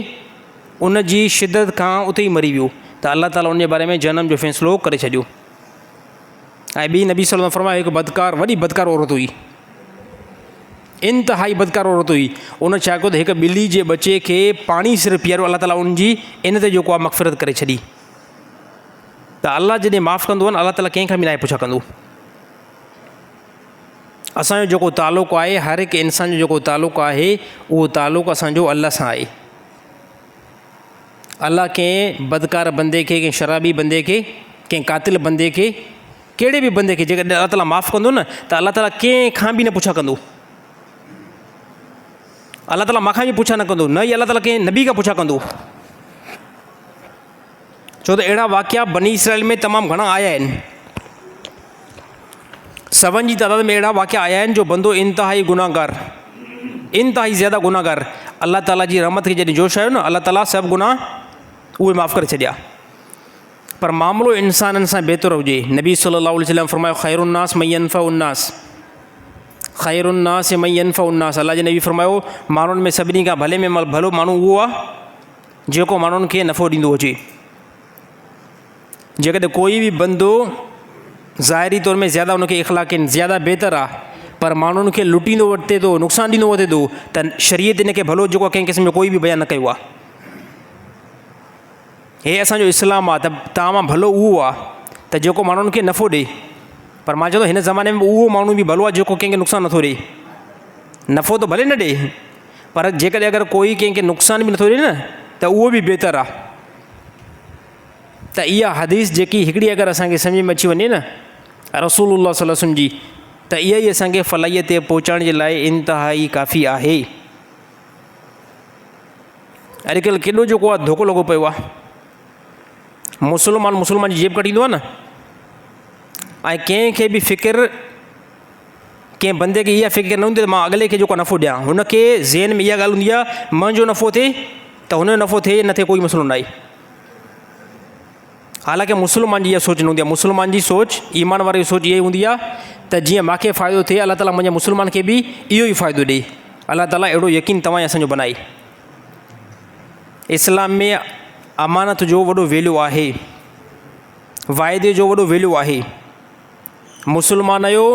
S2: उन जी शिदत खां उते ई मरी वियो। त अल्लाह ताला उन जे बारे में जनम जो फ़ैसिलो करे छॾियो। ऐं ॿी नबी सल्लल्लाहु अलैहि वसल्लम फरमाया हिकु बदकार, वॾी बदकार औरत हुई, इंतिहाई बदकार औरत हुई। उन छा कयो त हिकु ॿिली जे बचे खे पाणी सिर्फ़ु पीआरियो, अल्लाह ताला उनजी इन ते जेको आहे मग़फ़िरत करे छॾी। त अल्लाह जॾहिं माफ़ु कंदो आहे न, अल्लाह ताला कंहिंखां बि न आहे पुछा कंदो। असांजो जेको तालुक़ु आहे, हर हिकु इंसान जो जेको तालुक़ु आहे, उहो तालुक़ु असांजो अल्लाह सां आहे। अल्लाह कंहिं बदकार बंदे खे, कंहिं शराबी बंदे खे, कंहिं कातिल बंदे खे, कहिड़े बि बंदे खे जेकॾहिं अल्लाह ताला माफ़ु कंदो न, त अल्लाह ताला कंहिंखां बि न पुछा कंदो। अल्लाह ताला मूंखां बि पुछा न कंदो, न ई अल्लाह ताला कंहिं नबी खां पुछा कंदो। छो त अहिड़ा वाक़िया बनी इसराइल में तमामु घणा आया आहिनि। सभनि जी तइदाद में अहिड़ा वाक़िया आया आहिनि जो बंदो इंतिहाई गुनाहगार, इंतिहाई ज़्यादा गुनाहगार, अल्लाह ताला जी रहमत खे जॾहिं जोश आयो न, अल्लाह ताला सभु गुनाह उहे माफ़ु करे छॾिया। पर मामिलो इंसाननि सां बहितर हुजे। नबी सल्लल्लाहु अलैहि वसल्लम फरमायो ख़ैरुन्नास मन यनफ़उन्नास, ख़ैरुन्नास मन यनफ़उन्नास। अल्लाह जे नबी फरमायो माण्हुनि में सभिनी खां भले में भलो माण्हू उहो आहे जेको माण्हुनि खे नफ़ो ॾींदो हुजे। जेकॾहिं कोई बि बंदो ज़ाहिरी तौर में ज़्यादा उनखे इख़लाक़ ज़्यादा बहितर आहे, पर माण्हुनि खे लुटींदो वठे थो, नुक़सानु ॾींदो वठे थो, त शरीयत इनखे भलो जेको आहे कंहिं क़िस्म जो कोई बि बयानु न कयो आहे। हे असांजो इस्लाम आहे, त तव्हां मां भलो उहो आहे त जेको माण्हुनि खे नफ़ो ॾिए। पर मां चवां थो हिन ज़माने में उहो माण्हू बि भलो आहे जेको कंहिंखे नुक़सानु नथो ॾिए। नफ़ो त भले न ॾिए, पर जेकॾहिं अगरि कोई कंहिंखे नुक़सानु बि नथो ॾिए न, त उहो बि बहितर आहे। त इहा हदीस जेकी हिकिड़ी अगरि असांखे सम्झ में अची वञे न रसूलुल्लाह सल्लल्लाहु अलैहि वसल्लम जी, त इहा ई असांखे फलाहीअ ते पहुचाइण जे लाइ इंतिहाई काफ़ी आहे। अॼुकल्ह केॾो जेको आहे धोखो लॻो पियो आहे। मुस्लमान जी जेब कटींदो आहे न, ऐं कंहिंखे बि फ़िकिर, कंहिं बंदे खे इहा फ़िकिर न हूंदी त मां अॻिले खे जेको नफ़ो ॾियां। हुनखे ज़हन में इहा ॻाल्हि हूंदी आहे मुंहिंजो नफ़ो थिए त हुनजो नफ़ो थिए न थिए कोई मसइलो न आहे। हालांकि मुस्लमान जी इहा सोच न हूंदी आहे। मुस्लमान जी सोच, ईमान वारे जी सोच इहा ई हूंदी आहे त जीअं मूंखे फ़ाइदो थिए, अल्लाह ताला मुंहिंजे मुस्लमान खे बि इहो ई फ़ाइदो ॾिए। अल्लाह ताला अहिड़ो यकीन तव्हां असांजो बनाए। इस्लाम में अमानत जो वॾो वैल्यू आहे, वाइदे जो वॾो वैल्यू आहे। मुस्लमान जो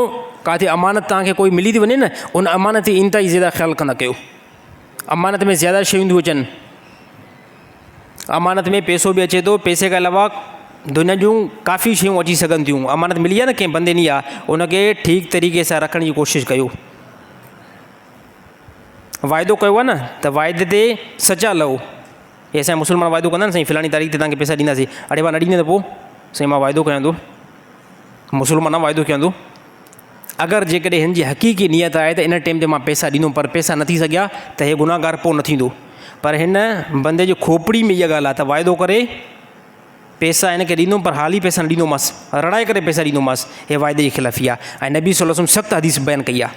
S2: किथे अमानत तव्हांखे कोई मिली थी वञे न, उन अमानत जी इंतिहाई ज़्यादा ख़्यालु कंदा कयो। अमानत में ज़्यादा शयूं थियूं अचनि। अमानत में पैसो बि अचे थो, पैसे खां अलावा दुनिया जूं काफ़ी शयूं अची सघनि थियूं। अमानत मिली आहे न कंहिं बंदे नी आहे, उनखे ठीकु तरीक़े सां रखण जी कोशिशि कयो। वाइदो कयो आहे न, त वाइदे ते सचा लहो। हे असांजा मुस्लमान वाइदो कंदा आहिनि, साईं फलाणी तारीख़ ते तव्हांखे पैसा ॾींदासीं। अड़े मां न ॾींदे त पोइ साईं मां वाइदो कयां थो। मुस्लमान वाइदो कयां थो। अगरि जेकॾहिं हिन जी हक़ीक़ी नियत आहे त इन टाइम ते मां पैसा ॾींदुमि, पर पैसा न थी सघिया त हे गुनाहगार पोइ न थींदो। पर हिन बंदे जी खोपड़ी में इहा ॻाल्हि आहे त वाइदो करे पैसा हिनखे ॾींदुमि, पर हाली पैसा न ॾींदोमांसि, रड़ाए करे पैसा ॾींदोमांसि। हे वाइदे जी ख़िलाफ़ी आहे। ऐं नबी सल्लल्लाहु अलैहि वसल्लम सख़्तु हदीस बयानु कई आहे।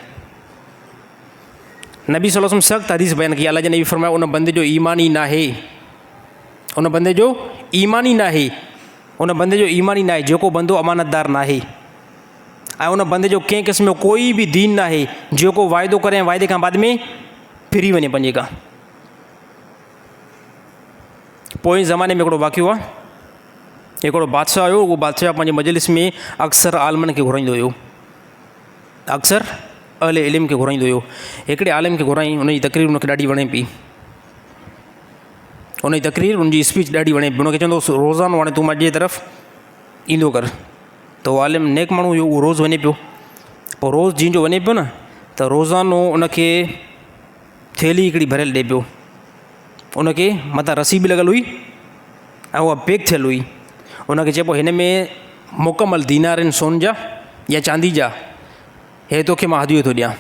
S2: नबी सल्लल्लाहु अलैहि वसल्लम सख़्तु हदीस बयानु कई आहे। अल्लाह जे नबी फरमायो उन बंदे जो ईमान ई न आहे, उन बंदे जो ईमान ई न आहे, उन बंदे जो ईमान ई न आहे जेको बंदो अमानतदार न आहे। ऐं उन बंदे जो कंहिं क़िस्म जो कोई बि दीन न आहे जेको वाइदो करे ऐं वाइदे खां बाद में फिरी वञे पंहिंजे खां। पोइ ज़माने में हिकिड़ो वाक़ियो आहे। हिकिड़ो बादशाह हुयो। उहो बादशाह पंहिंजे मजलिस में अक्सर आलमनि खे घुराईंदो हुयो, अक्सर अहले इल्म खे घुराईंदो हुयो। हिकिड़े आलिम खे घुराई, उनजी तक़रीर उनखे ॾाढी वणे पई। उनजी तक़रीर, उनजी स्पीच ॾाढी वणे पई। उनखे चवंदो रोज़ानो हाणे तूं मुंहिंजे तरफ़ ईंदो कर। त उहो आलिम नेक माण्हू हुयो, उहो रोज़ु वञे पियो। पोइ रोज़ु जीअं जो वञे पियो न, त रोज़ानो उनखे थैली हिकिड़ी भरियल ॾिए पियो। उनखे मथां रसी बि लॻल हुई ऐं उहा पैक थियल हुई। उनखे चइबो हिन में मुकमल दीनार आहिनि सोन जा या चांदी जा, हे तोखे मां हदियो थो ॾियां।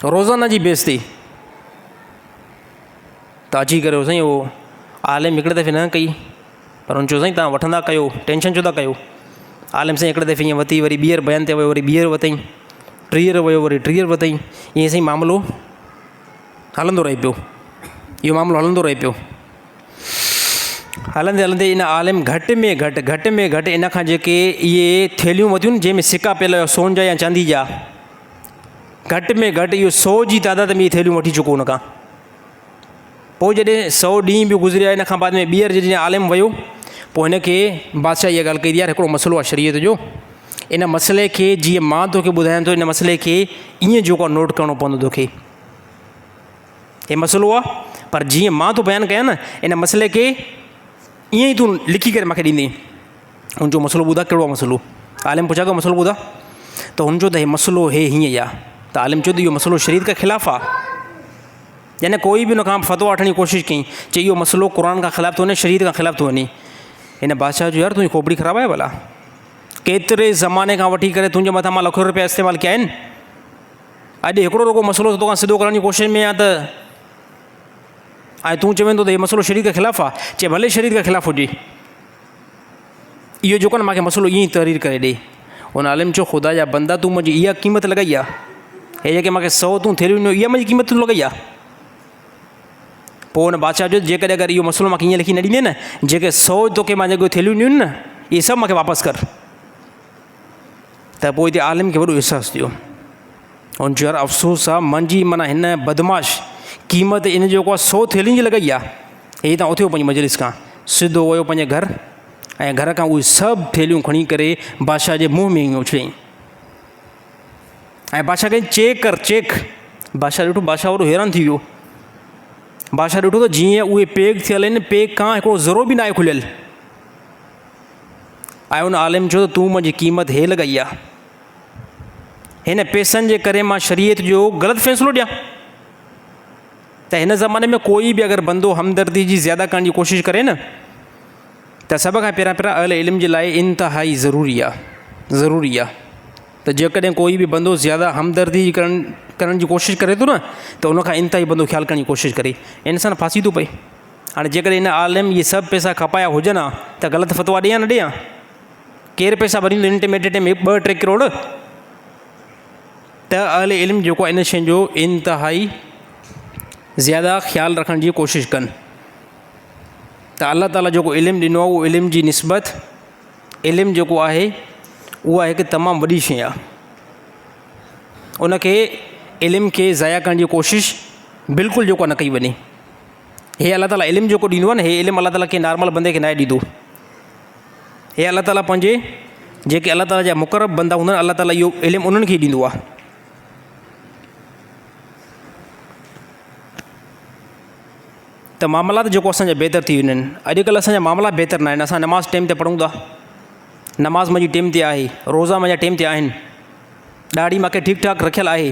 S2: रोज़ाना जी बेइज़ती। त अची करे साईं उहो आलिम हिकिड़े दफ़े न कई, पर हुन चयो साईं तव्हां वठंदा कयो, टेंशन छो था कयो। आलिम साईं हिकिड़े दफ़े ईअं वरिती, वरी ॿीहर बयान ते वियो, वरी ॿीहर वरितईं, टीहर वियो, वरी टीहर वरितईं। ईअं साईं मामिलो हलंदो रहे पियो, इहो मामिलो हलंदो रहे पियो। हलंदे हलंदे इन आलिम घटि में घटि इन खां जेके इहे थैलियूं वरितियूं न जंहिंमें सिका पियल हुया सोन जा या चांदी जा, घटि में घटि इहो 100 जी तादाद में इहे थैलियूं वठी चुको हुन खां। पोइ जॾहिं 100 ॾींहं बि गुज़रिया, इन खां बाद में ॿीहर जॾहिं आलिम वियो, पोइ हिन खे बादशाह इहा ॻाल्हि कई, यार हिकिड़ो मसइलो आहे शरीयत जो, इन मसइले खे जीअं मां तोखे ॿुधायां थो, इन मसइले खे ईअं जेको आहे नोट करिणो पवंदो तोखे। हे मसइलो आहे, पर जीअं मां तो बयानु कयां न, इन मसइले खे ईअं ई तूं लिखी करे मूंखे ॾींदी। हुनजो मसइलो ॿुधा, कहिड़ो आहे मसइलो? आलिम पुछा मसइलो ॿुधा, त हुनजो त हे मसइलो हे हीअं ई आहे। त आलिम चयो त इहो मसइलो शरीयत खां ख़िलाफ़ु आहे। यानी कोई बि हुन खां फतवा वठण जी कोशिशि कई, चई इहो मसइलो क़ुर खां ख़िलाफ़ु थो वञे, शरीयत खां ख़िलाफ़ु थो वञे। हिन बादशाह जो यार तुंहिंजी खोपड़ी ख़राबु आहे भला, केतिरे ज़माने खां वठी करे तुंहिंजे मथां मां लखो रुपया इस्तेमालु कया आहिनि, अॼु हिकिड़ो रुगो मसइलो तोखां सिधो करण जी कोशिशि में आहे त ऐं तूं चवें थो त इहो मसइलो शरीयत खां ख़िलाफ़ु आहे। चए भले शरीयत खां ख़िलाफ़ु हुजे, इहो जेको न मूंखे मसइलो ईअं ई तहरीर करे ॾे। हुन आलिम चयो ख़ुदा जा बंदा, तूं मुंहिंजी इहा क़ीमत लॻाई आहे, हे जेके मूंखे 100 तूं थैलियूं ॾिनो, इहा मुंहिंजी क़ीमत तूं लॻाई आहे। पोइ हुन बादशाह जो जेकॾहिं अगरि इहो मसइलो मूंखे ईअं लिखी न ॾींदे न, जेके 100 तोखे मां जेको थैलियूं ॾिनियूं न, इहे सभु मूंखे वापसि कर। त पोइ हिते आलिम खे वॾो अहसासु थियो। हुन चयो यार अफ़सोस आहे, मुंहिंजी माना हिन बदमाश क़ीमत इन जेको आहे 100 थैलियुनि जी लॻाई आहे। हे तव्हां उथियो पंहिंजी मजलिस खां, सिधो वियो पंहिंजे घर, ऐं घर खां उहे सभु थैलियूं खणी करे बादशाह जे मुंहं में ईअं उछलियईं। ऐं बादशाह खे चेक कर, चेक। बादशाह ॾिठो, बादशाह वॾो हैरान थी वियो। बादशाह ॾिठो त जीअं उहे पैक थियल आहिनि, पैक खां हिकिड़ो ज़रो बि न आहे खुलियल। ऐं हुन आलिम चयो त तूं मुंहिंजी क़ीमत हे लॻाई आहे, हिन पैसनि जे करे मां शरीयत जो ग़लति फ़ैसिलो ॾियां? त हिन ज़माने में कोई बि अगरि बंदो हमदर्दी जी ज़्यादा करण जी कोशिशि करे न, त सभ खां पहिरियां अहले इल्म जे लाइ इंतिहाई ज़रूरी आहे त जेकॾहिं कोई बि बंदो ज़्यादा हमदर्दी करण जी कोशिशि करे थो न, त उनखां इंतिहाई बंदो ख़्यालु करण जी कोशिशि करे, इंसान फासी थो पए। हाणे जेकॾहिं इन आलिम इहे सभु पैसा खपाया हुजनि हा, त ग़लति फतवा ॾियां न ॾियां? केरु पैसा भरींदो इन टे में 2-3 करोड़? त अहले इल्म जेको आहे इन शइ जो इंतिहाई ज़्यादा ख़्यालु रखण जी कोशिशि कनि। त अल्लाह ताला जेको इल्मु ॾिनो आहे, उहो इल्म जी निस्बत, इल्मु जेको आहे उहा हिकु तमामु वॾी शइ आहे। उनखे इल्म खे ज़ाया करण जी कोशिशि बिल्कुलु जेको न कई वञे। हे अल्लाह ताला इल्मु जेको ॾींदो आहे न, हे इल्मु अल्लाह ताला खे नॉर्मल बंदे खे न ॾींदो। हे अल्लाह ताला पंहिंजे जेके अल्लाह ताला जा मुक़रब बंदा हूंदा आहिनि, अल्लाह ताला इहो इल्मु उन्हनि खे ॾींदो आहे। त मामलात जेको असांजा बहितर थी वञनि। अॼुकल्ह असांजा मामला बहितर न आहिनि। असां नमाज़ टाइम ते पढ़ूं था, नमाज़ मुंहिंजी टाइम ते आहे, रोज़ा मुंहिंजा टाइम ते आहिनि, ॾाढ़ी मूंखे ठीकु ठाकु रखियलु आहे,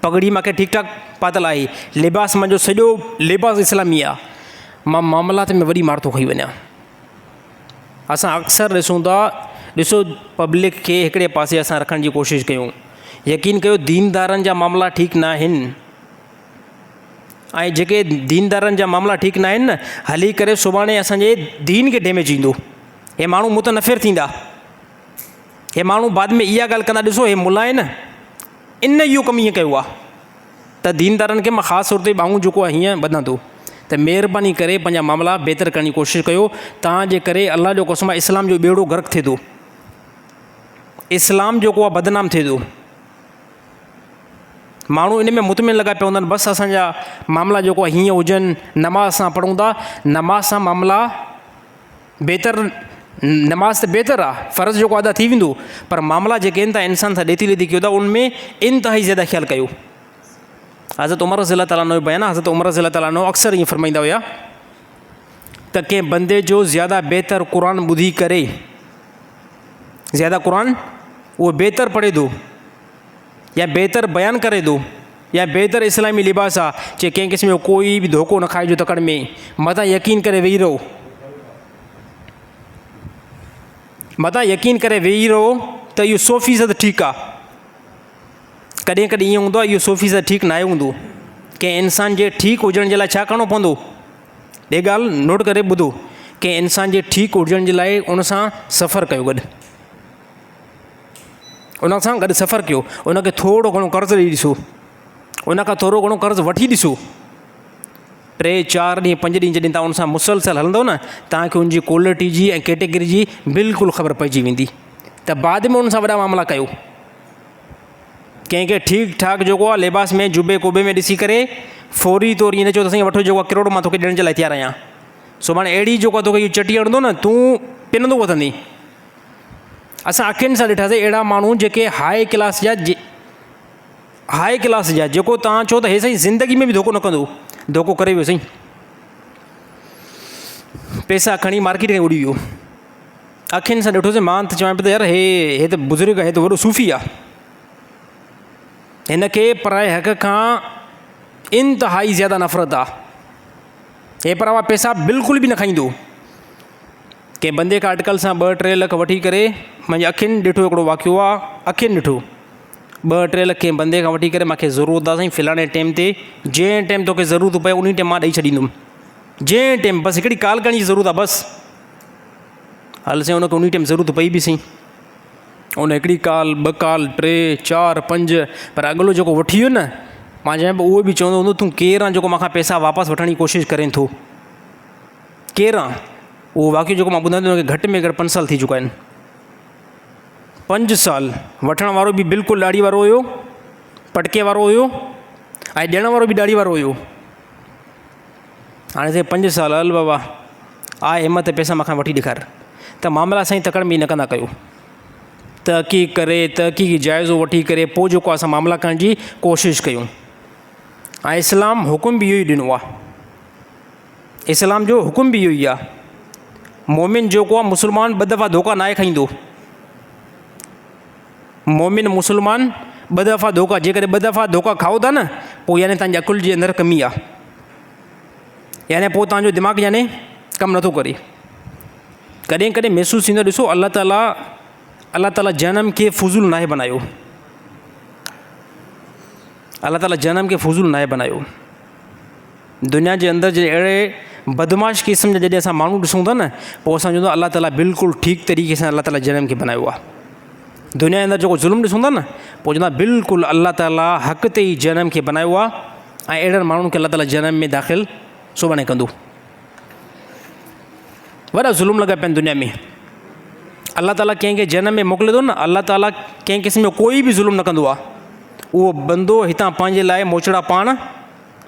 S2: पगड़ी मूंखे ठीकु ठाकु पातल आहे, लिबास मुंहिंजो सॼो लिबास इस्लामी आहे, मां मामलात में वॾी मार थो खाई वञा। असां अक्सर ॾिसूं था, ॾिसो पब्लिक खे हिकिड़े पासे असां रखण जी कोशिशि कयूं। यकीन कयो दीनदारनि जा मामला ठीकु न आहिनि, ऐं जेके दीनदारनि जा मामला ठीकु न आहिनि न, हली करे सुभाणे असांजे दीन खे डैमेज ईंदो। हे माण्हू मुतनफ़िर थींदा, हे माण्हू बाद में इहा ॻाल्हि कंदा, ॾिसो हे मुला आहिनि, इन इहो कमु ईअं कयो आहे। त दीनदारनि खे मां ख़ासि तौर ते ॿाहूं जेको आहे हीअं ॿधां थो त महिरबानी करे पंहिंजा मामला बहितर करण जी कोशिशि कयो। तव्हांजे करे अलाह जो कसम इस्लाम जो ॿेड़ो गर्क थिए थो, इस्लाम जेको आहे बदनाम थिए थो। माण्हू इन में मुतमिन लॻा पिया हूंदा आहिनि, बसि असांजा मामला जेको आहे हीअं हुजनि, नमाज़ सां पढ़ूं था, नमाज़ सां मामला बहितर, नमाज़ त बहितर आहे, फ़र्ज़ु जेको अदा थी वेंदो, पर मामला जेके आहिनि त इंसान सां ॾेती लेती कयो था, उनमें इंतिहाई ज़्यादा ख़्यालु कयो। हज़रत उमर रज़ी अल्लाह ताला जो बयानु आहे, हज़रत उमर रज़ी अल्लाह ताला अक्सर ईअं फ़रमाईंदा हुया त कंहिं बंदे जो ज़्यादा बहितर क़ुर ॿुधी करे, ज़्यादा क़ुर उहो बहितर पढ़े थो, या बहितर बयानु करे थो, या बहितर इस्लामी लिबास आहे, चए कंहिं क़िस्म जो कोई बि धोखो न खाइजो तकड़ में, मथां यकीन करे वेही रहो। मतां यकीन करे वेही रहो त इहो 100% ठीकु आहे। कॾहिं कॾहिं ईअं हूंदो आहे इहो 100% ठीकु न हूंदो। कंहिं इंसान जे ठीकु हुजण जे लाइ छा करिणो पवंदो? ॿिए ॻाल्हि नोट करे ॿुधो, कंहिं इंसान जे ठीकु हुजण जे लाइ उन सां सफ़रु कयो, गॾु उन सां गॾु सफ़रु कयो, उनखे थोरो घणो कर्ज़ु ॾेई ॾिसो, उनखां थोरो घणो कर्ज़ु वठी ॾिसो। 3-4 ॾींहं 5 ॾींहं जॾहिं तव्हां उन सां मुसलसल हलंदव न, तव्हांखे उनजी क्वालिटी जी ऐं कैटेगरी जी बिल्कुलु ख़बर पइजी वेंदी। त बाद में उन सां वॾा मामला कयो। कंहिंखे ठीकु ठाक जेको आहे लिबास में जुबे कोबे में ॾिसी करे फौरी तौरु ईअं न चओ त साईं वठो जेको आहे किरोड़ मां तोखे ॾियण जे लाइ तयारु आहियां। सुभाणे अहिड़ी जेको आहे तोखे इहो चटी हणंदो न, तूं पिनंदो वठंदी। असां अखियुनि सां ॾिठासीं अहिड़ा माण्हू जेके हाई क्लास जा जेको तव्हां चओ त हे साईं ज़िंदगी में बि धोखो न कंदो, धोखो करे वियो साईं। पैसा खणी मार्केट में उड़ी वियो। अखियुनि सां ॾिठोसीं। मां त चवां पियो त यार हे त बुज़ुर्ग आहे, हे त वॾो सूफ़ी आहे। हिन खे पराए हक़ खां इंतिहाई ज़्यादा नफ़रत आहे। हे परावा पैसा बिल्कुलु बि न खाईंदो। कंहिं बंदे खां अटकल सां 2-3 लख वठी करे, मुंहिंजी अखियुनि ॾिठो हिकिड़ो वाक़ियो आहे, अखियुनि ॾिठो 2-3 लख कंहिं बंदे खां वठी करे, मूंखे ज़रूरत आहे साईं फलाणे टाइम ते, जंहिं टाइम तोखे ज़रूरत पए उन टाइम मां ॾेई छॾींदुमि, जंहिं टाइम बसि हिकिड़ी कॉल करण जी ज़रूरत आहे बसि। हल साईं उनखे उन टाइम ज़रूरत पई बि साईं, उन हिकिड़ी कॉल 2 कॉल 3 4 5, पर अॻिलो जेको वठी वियो न, मां चवां पियो उहो बि चवंदो हूंदो तूं केरु आहे जेको मूंखां पैसा वापसि वठण जी कोशिशि करें थो, केरु आहे? उहो वाक़ियो जेको मां ॿुधायां थो हुनखे घटि में घटि 5 साल थी चुका आहिनि। 5 साल वठण वारो बि बिल्कुलु ॾाढ़ी वारो हुयो, पटके वारो हुयो, ऐं ॾियण वारो बि ॾाढ़ी वारो हुयो। हाणे साईं 5 साल, हल बाबा आहे हिमत पैसा मूंखां वठी ॾेखार। त मामला साईं तकड़ में न कंदा कयो। तहक़ीक़ करे, तहक़ीक़ी जाइज़ो वठी करे पोइ जेको असां मामला करण जी कोशिशि कयूं। ऐं इस्लाम हुकुम बि इहो ई ॾिनो आहे। इस्लाम जो हुकुम बि इहो ई आहे। मोमिन जेको आहे मुस्लमान 2 दफ़ा धोखा न खाईंदो। मोमिन मुस्लमान 2 दफ़ा धोखा, जेकॾहिं 2 दफ़ा धोखा खाओ था न, पोइ यानी तव्हांजे अकुल जे अंदरि कमी आहे, यानी पोइ तव्हांजो दिमाग़ यानी कमु नथो करे। कॾहिं कॾहिं महसूसु थींदो, ॾिसो अल्लाह ताला जनम खे फुज़ूल नाहे बनायो। अल्लाह ताला जनम खे फुज़ूल नाहे बनायो। दुनिया जे अंदरि जे अहिड़े बदमाश क़िस्म जा जॾहिं असां माण्हू ॾिसूं था न, पोइ असां चवंदा अल्लाह ताला बिल्कुलु ठीकु तरीक़े सां अल्लाह ताला जनम खे बनायो आहे। दुनिया जे अंदरि जेको ज़ुल्म ॾिसूं था न, पोइ चवंदा बिल्कुलु अल्लाह ताला हक़ ते ई जनम खे बनायो आहे, ऐं अहिड़नि माण्हुनि खे अल्लाह ताला जनम में दाख़िल सुभाणे कंदो। वॾा ज़ुल्म लॻा पिया आहिनि दुनिया में। अल्लाह ताला कंहिंखे जनम में मोकिले थो न, अल्लाह ताला कंहिं क़िस्म जो कोई बि ज़ुल्म न कंदो आहे। उहो बंदो हितां पंहिंजे लाइ मोचड़ा पाण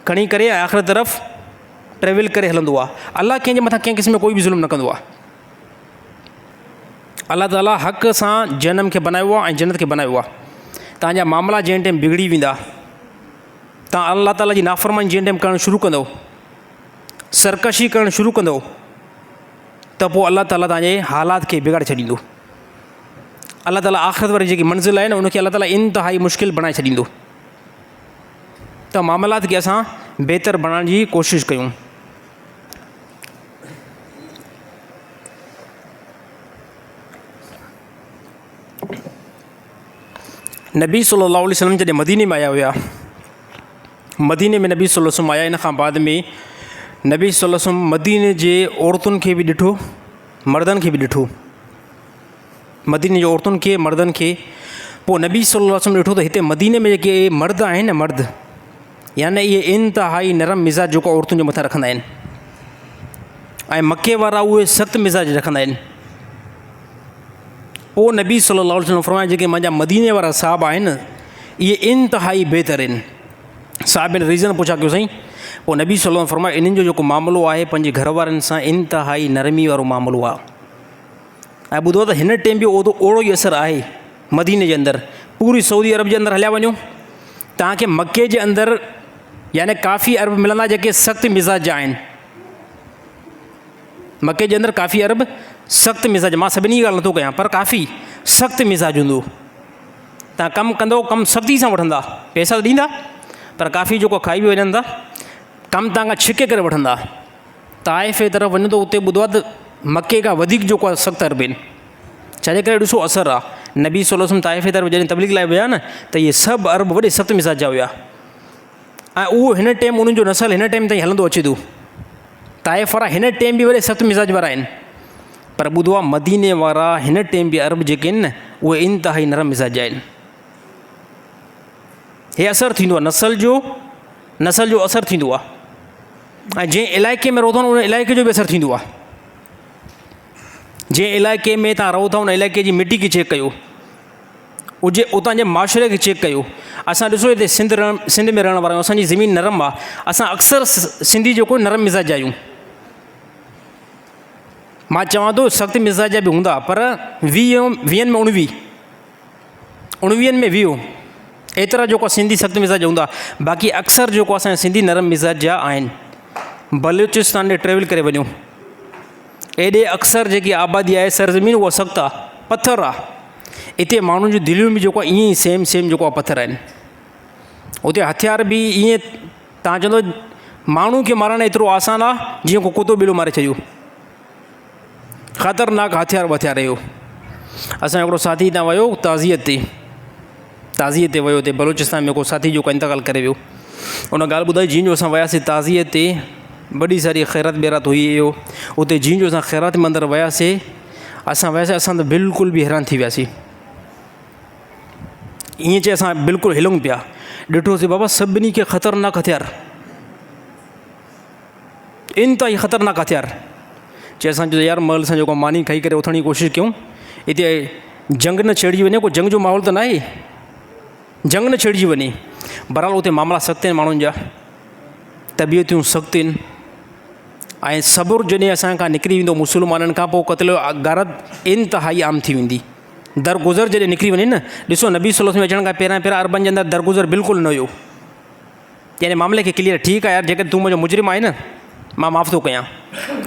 S2: खणी करे आख़िर तरफ़ ट्रेवल करे हलंदो आहे। अल्लाह कंहिंजे मथां कंहिं क़िस्म जो कोई बि ज़ुल्म न कंदो आहे। अल्लाह ताला हक़ सां जनम खे बनायो आहे ऐं जन्नत खे बनायो आहे। तव्हांजा मामला जंहिं टाइम बिगड़ी वेंदा, तव्हां अल्लाह ताला जी नाफ़रमानी जंहिं टाइम करणु शुरू कंदव, सरकशी करणु शुरू कंदव, त पोइ अल्लाह ताला तव्हांजे हालात खे बिगाड़े छॾींदो। अल्लाह ताला आख़िरत वारी जेकी मंज़िल आहे न, उनखे अल्लाह ताला इंतिहाई मुश्किल बणाए छॾींदो। त मामलात खे असां बहितर बणाइण जी कोशिशि कयूं। नबी सल्लल्लाहु अलैहि वसल्लम जॾहिं मदीने में आया हुआ, मदीने में नबी सल्लल्लाहु अलैहि वसल्लम आया, इन खां बाद में नबी सल्लल्लाहु अलैहि वसल्लम मदीने जे औरतुनि खे बि ॾिठो, मर्दनि खे बि ॾिठो, मदीने जी औरतुनि खे, मर्दनि खे। पोइ नबी सल्लल्लाहु अलैहि वसल्लम ॾिठो त हिते मदीने में जेके मर्द आहिनि न, मर्द यानी इहे इंतिहाई नरम मिज़ाज जेको औरतुनि जे मथां रखंदा आहिनि, ऐं मके वारा उहे सख़्तु मिज़ाज रखंदा आहिनि। पोइ नबी सल्लल्लाहु अलैहि वसल्लम फरमाया जेके मुंहिंजा मदीने वारा साहब आहिनि इहे इंतिहाई बहितर आहिनि। साहिबनि रीज़न पुछा कयो साईं। पोइ नबी सल्लल्लाहु अलैहि वसल्लम फरमाया इन्हनि जो जेको मामिलो आहे पंहिंजे घर वारनि सां इंतिहाई नरमी वारो मामिलो आहे। ऐं ॿुधो त हिन टाइम बि ओड़ो ई असरु आहे मदीने जे अंदरि। पूरी सऊदी अरब जे अंदरि हलिया वञो, तव्हांखे मके जे अंदरि यानी काफ़ी अरब मिलंदा जेके सख़्तु मिज़ाज जा आहिनि। मके जे अंदरि काफ़ी अरब सख़्तु मिज़ाज, मां सभिनी ॻाल्हि नथो कयां, पर काफ़ी सख़्तु मिज़ाज हूंदो। तव्हां कमु कंदो, कमु सख़्ती सां वठंदा, पैसा त ॾींदा, पर काफ़ी जेको खाई बि वञनि था, कमु तव्हां खां छिके करे वठंदा। ताइफ़ जे तरफ़ वञो त उते ॿुधो आहे त मके खां वधीक जेको आहे सख़्तु अरब आहिनि। छाजे करे ॾिसो असरु आहे। नबी सल्लल्लाहु अलैहि वसल्लम ताइफ़ जे तरफ़ जॾहिं तबलीग लाइ विया न त इहे सभु अरब वॾे सख़्तु मिज़ाज जा हुआ ऐं उहो हिन टाइम उन्हनि जो नसल हिन टाइम ताईं हलंदो अचे थो। ताइफ़ वारा हिन टाइम बि वॾे सख़्तु मिज़ाज वारा आहिनि, पर ॿुधो आहे मदीने वारा हिन टाइम बि अरब जेके आहिनि न उहे इंतिहाई नरम मिज़ाज जा आहिनि। हे असरु थींदो आहे नसल जो असरु थींदो आहे ऐं जंहिं इलाइक़े में रहो था उन इलाइक़े जो बि असरु थींदो आहे। जंहिं इलाइक़े में तव्हां रहो था उन इलाइक़े जी मिटी खे चेक कयो, उजे उतां जे माशरे खे चेक कयो। असां ॾिसो हिते सिंध में रहण वारा आहियूं, असांजी ज़मीन नरम आहे, असां अक्सर सिंधी जेको नरम मिज़ाज जा आहियूं। मां चवां थो सख़्तु मिज़ाज जा बि हूंदा, पर 20 में 19 में 20 एतिरा जेको सिंधी सख़्तु मिज़ाज हूंदा, बाक़ी अक्सर जेको असांजा सिंधी नरम मिज़ाज जा आहिनि। बलूचिस्तान ॾे ट्रेवल करे वञो, एॾे अक्सर जेकी आबादी आहे सरज़मीन उहा सख़्तु आहे, पथर आहे। हिते माण्हुनि जूं दिलियूं बि जेको आहे ईअं ई सेम जेको आहे पथर आहिनि। उते हथियार बि ईअं तव्हां चवंदो माण्हू खे मारणु एतिरो आसानु आहे जीअं को कुतो ॿिलो मारे छॾियो, ख़तरनाक हथियार इहो। असां हिकिड़ो साथी हितां वियो ताज़ियत ते वियो, हुते बलूचिस्तान में को साथी जेको इंतकाल करे वियो। उन ॻाल्हि ॿुधाई जीअं जो असां वियासीं ताज़ियत ते, वॾी सारी ख़ैरात बैरात हुई हुयो उते। जीअं जो असां ख़ैरात मंदरु वियासीं असां त बिल्कुलु बि हैरान थी वियासीं। ईअं चए असां बिल्कुलु हिलूं पिया, ॾिठोसीं बाबा सभिनी खे ख़तरनाक हथियार, इंतिहाई ख़तरनाक हथियार। चए असां यार महल सां जेको मानी खाई करे उथण जी कोशिशि कयूं, हिते जंग न छेड़जी वञे, को जंग जो माहौल त न आहे, जंग न छेड़जी वञे। बहरहाल उते मामला सख़्तु आहिनि, माण्हुनि जा तबियतूं सख़्तु आहिनि ऐं सबुरु जॾहिं असां खां निकिरी वेंदो मुस्लमाननि खां, पोइ क़त्ल गारत इंतिहाई आम थी वेंदी। दरगुज़र जॾहिं निकिरी वञे न, ॾिसो नबी सल्लल्लाहु अलैहि वसल्लम अचण खां पहिरियां अरबनि जे अंदरि दरगुज़र बिल्कुलु न हुयो। यानी मामले खे क्लियर, ठीकु आहे यार जेकर तूं मुंहिंजो मुजरिम आहे न मां माफ़ु थो कयां।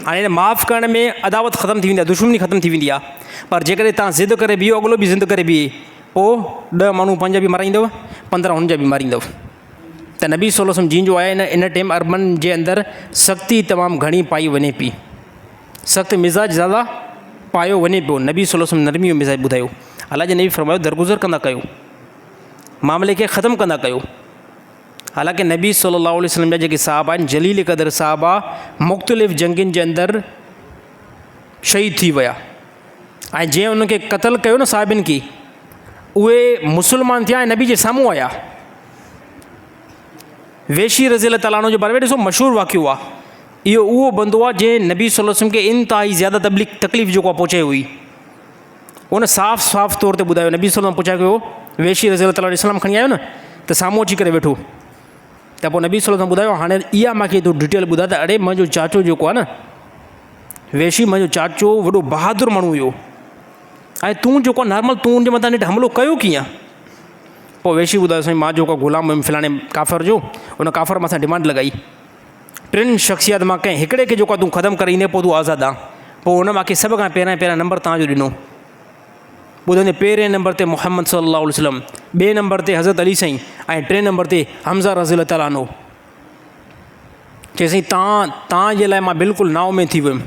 S2: हाणे हिन माफ़ु करण में अदावत ख़तमु थी वेंदी आहे, दुश्मनी ख़तमु थी वेंदी आहे। पर जेकॾहिं तव्हां ज़िद करे बीहो, अॻिलो बि ज़िद करे बीहे, पोइ 10 माण्हू 5 बि मारींदव, 15 हुन जा बि मारींदव। त नबी सल्लल्लाहु अलैहि वसल्लम जीअं जो आहे इन टाइम अरबनि जे अंदरि सख़्ती तमामु घणी पाई वञे पई, सख़्तु मिज़ाज ज़्यादा पायो वञे पियो। नबी सल्लल्लाहु अलैहि वसल्लम नरमी जो मिज़ाज ॿुधायो, अलाह जे नबी फ़रमायो दरगुज़र कंदा कयो, मामले खे ख़तमु कंदा कयो। हालांकि नबी सल्लल्लाहु अलैहि वसल्लम जा जेके साहबा आहिनि, जलील क़दर साहबा मुख़्तलिफ़ जंगुनि जे अंदरि शहीद थी विया ऐं जंहिं उनखे क़त्ल कयो न साहिबनि खे, उहे मुस्लमान थिया ऐं नबी जे साम्हूं आया। वेशी रज़ी अल्लाह ताला अन्हु जे बारे में ॾिसो मशहूरु वाक़ियो आहे, इहो उहो बंदो आहे जंहिं नबी सल्लल्लाहु अलैहि वसल्लम खे इंतिहाई ज़्यादा तकलीफ़ जेको आहे पहुचाई हुई। उन साफ़ तौर ते ॿुधायो, नबी सल्लल्लाहु अलैहि वसल्लम पुछा कयो वेशी रज़ी अल्लाह ताला इस्लाम खणी आयो न, त साम्हूं अची करे वेठो, त पोइ नबी सल्लल्लाहु अलैहि वसल्लम ॿुधायो हाणे इहा मूंखे तूं डिटेल ॿुधा त अड़े मुंहिंजो चाचो जेको आहे न वेशी, मुंहिंजो चाचो वॾो बहादुर माण्हू हुयो ऐं तूं जेको आहे नॉर्मल तूं उनजे मथां नेठि हमिलो कयो कीअं? पोइ वेशी ॿुधायो साईं मां जेको ग़ुलाम हुयुमि फलाणे काफ़र जो, उन काफ़र मथां डिमांड लॻाई 3 शख़्सियत मां कंहिं हिकिड़े खे जेको आहे तूं ख़तमु करे ईंदे पोइ तूं आज़ादु आहे। पोइ हुन मूंखे सभ खां पहिरियां नंबर तव्हांजो ॾिनो, ॿुधंदे पहिरें नंबर ते मुहम्मद सल्लल्लाहु अलैहि वसल्लम, ॿिए नंबर ते हज़रत अली साईं ऐं 3 नंबर ते हमज़ा रज़ी अल्लाह ताला अन्हु। चई साईं तव्हांजे लाइ मां बिल्कुलु नाउमीद थी वियुमि।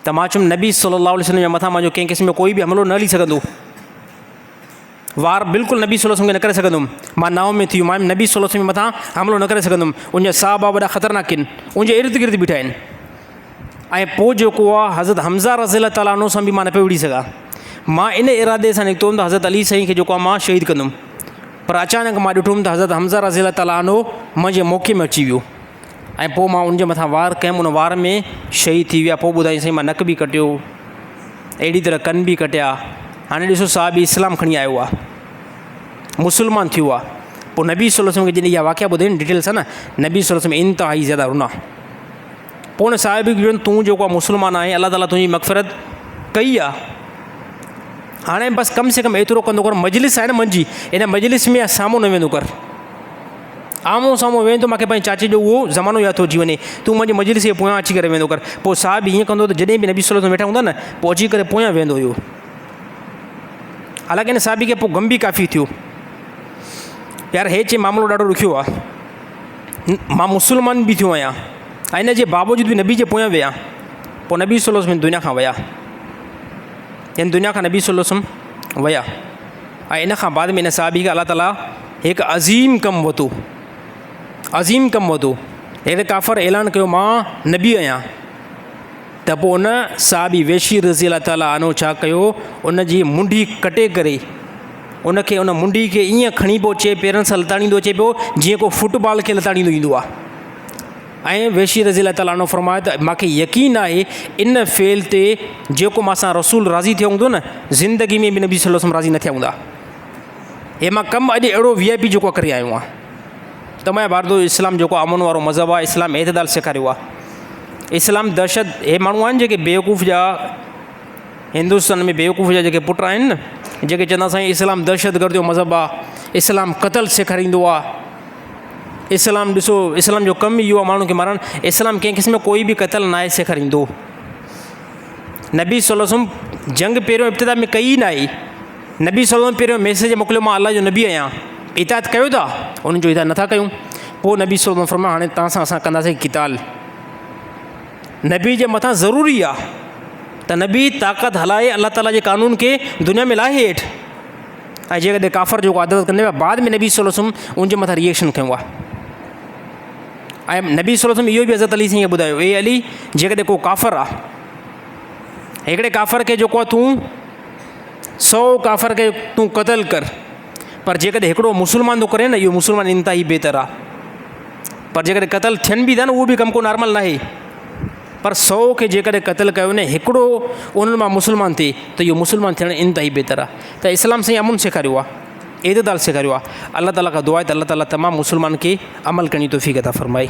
S2: त मां चयुमि नबी सल्लल्लाहु अलैहि वसल्लम जे मथां मुंहिंजो कंहिं क़िस्म में कोई बि हमिलो न हली सघंदो, वार बिल्कुलु नबी सल्लल्लाहु अलैहि वसल्लम खे न करे सघंदुमि। मां नाउमीद थी वियुमि, नबी सल्लल्लाहु अलैहि वसल्लम जे मथां हमिलो न करे सघंदुमि। उनजा साहबा वॾा ख़तरनाक आहिनि, उनजे इर्द गिर्द बीठा आहिनि। ऐं पोइ जेको आहे हज़रत हमज़ा रज़ी अल्लाह ताला अन्हु सां बि मां न पियो विड़ी सघां। मां इन इरादे सां निकितो हुउमि त हज़रत अली साईं खे जेको आहे मां शहीद कंदुमि, पर अचानक मां ॾिठुमि त हज़रत हमज़ा रज़ी अल्लाह ताला अन्हु मुंहिंजे मौक़े में अची वियो ऐं पोइ मां उनजे मथां वार कयुमि, उन वार में शहीद थी विया। पोइ ॿुधाई साईं मां नक बि कटियो, अहिड़ी तरह कन बि कटिया। हाणे ॾिसो साहिबी इस्लाम खणी आयो आहे, मुस्लमान थियो आहे। पोइ नबी सल्लल्लाहु अलैहि वसल्लम खे जॾहिं इहा वाक़िया ॿुधाई डिटेल सां न, नबी सल्लल्लाहु अलैहि वसल्लम इंतिहाई ज़्यादा रुना। पोइ हुन साहिबी खे तूं जेको आहे मुस्लमान आहे, अलाह ताला तुंहिंजी मग़फ़िरत कई आहे, हाणे बसि कम से कम एतिरो कंदो कर, मजलिस आहे न मुंहिंजी, इन मजलिस में साम्हूं न वेंदो कर, आम्हूं साम्हूं वेंदो मूंखे पंहिंजे चाचे जो उहो ज़मानो यादि थो अची वञे, तूं मुंहिंजी मजलिस जे पोयां अची करे वेंदो कर। पोइ साहिब हीअं कंदो त जॾहिं बि नबी सल्लल्लाहु अलैहि वसल्लम वेठा हूंदा न, पोइ अची करे पोयां वेंदो हुयो। हालांकि हिन साहिबी खे पोइ गम बि काफ़ी थियो, यार हे चए मामिलो ॾाढो ॾुखियो आहे, मां मुस्लमान बि थियो आहियां ऐं हिन जे बावजूद बि नबी जे पोयां विया। पोइ नबी सल्लल्लाहु अलैहि वसल्लम दुनिया खां विया। यानी दुनिया खां नबी सल्लल्लाहु अलैहि वसल्लम विया ऐं इन खां बाद में इन साहबी खे अलाह ताला हिकु अज़ीम कमु वरितो हिकिड़े काफ़र ऐलान कयो मां नबी आहियां त पोइ उन साहबी वेशी रज़ी अलाह ताला अनो छा कयो उन जी मुंडी कटे करे उनखे उन मुंडी खे ईअं खणी पियो अचे पेरनि सां लताड़ींदो अचे पियो जीअं को फुटबॉल खे लताड़ींदो ईंदो आहे ऐं वेशी रज़ी अलाह ताला अनो फरमायो त मूंखे यकीन आहे इन फेल ते जेको मां रसूल राज़ी थियो हूंदो न ज़िंदगी में बि नबी सल्लल्लाहु अलैहि वसल्लम राज़ी न थिया हूंदा हे मां कमु अॼु अहिड़ो VIP जेको करे आयो आहियां तमामु भारतो इस्लाम जेको अमन वारो मज़हब आहे इस्लाम एतदाल सेखारियो आहे इस्लाम दहशत हे माण्हू आहिनि जेके बेवकूफ़ जा हिंदुस्तान में बेवकूफ़ जा जेके पुट आहिनि न जेके चवंदा साईं इस्लाम दहशत गर्द जो मज़हब आहे इस्लाम क़तल सेखारींदो आहे इस्लाम ॾिसो इस्लाम जो कमु इहो आहे माण्हू खे मारणु इस्लाम कंहिं क़िस्म में कोई बि क़तल न आहे सेखारींदो नबी सल्लल्लाहु अलैहि वसल्लम जंग पहिरियों इब्तिदा में कई न आहे नबी सल्लल्लाहु अलैहि वसल्लम पहिरियों मैसेज मोकिलियो मां अलाह जो नबी आहियां इताद कयो था उन्हनि जो इताद नथा कयूं पोइ नबी सल्लल्लाहु अलैहि वसल्लम फरमायो हाणे तव्हां सां असां कंदासीं क़िताल नबी जे मथां ज़रूरी आहे त नबी ताक़त हलाए अलाह ताला जे कानून खे दुनिया में लाहे हेठि ऐं जेकॾहिं काफ़र जेको आदत कंदे हुआ बाद में नबी सल्लल्लाहु अलैहि वसल्लम उनजे मथां रिएक्शन कयो आहे ऐं नबी सल्लल्लाहु अलैहि वसल्लम इहो बि हज़रत अली साईं ॿुधायो ए अली जेकॾहिं को काफ़र आहे हिकिड़े काफ़र खे जेको आहे तूं 100 काफ़र खे तूं क़तल कर पर जेकॾहिं हिकिड़ो मुस्लमान थो करे न इहो मुस्लमान इंतिहाई बहितर आहे पर जेकॾहिं क़तल थियनि बि था न उहो बि कमु को नॉर्मल न आहे पर 100 खे जेकॾहिं क़तल कयो न हिकिड़ो उन्हनि मां मुस्लमान थिए त इहो मुस्लमान थियणु इंतिहाई बहितर आहे त इस्लाम साईं अमुन सेखारियो आहे एतदाल सेखारियो आहे अलाह ताला खां दुआ आहे त अलाह ताला तमामु मुस्लमान खे अमल करण जी तौफ़ीक़ अता फ़रमाए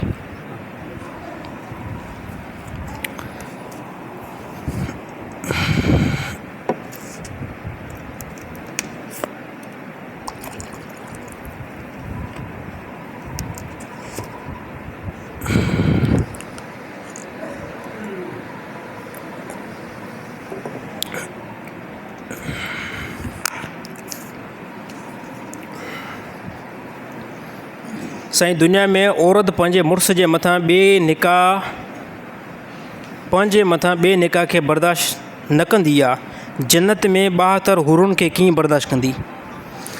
S2: साईं दुनिया में औरत पंहिंजे मुड़ुस जे मथां ॿिए निकाह खे बर्दाश्त न कंदी आहे जन्नत में 72 हुरुनि खे कीअं बर्दाश्त कंदी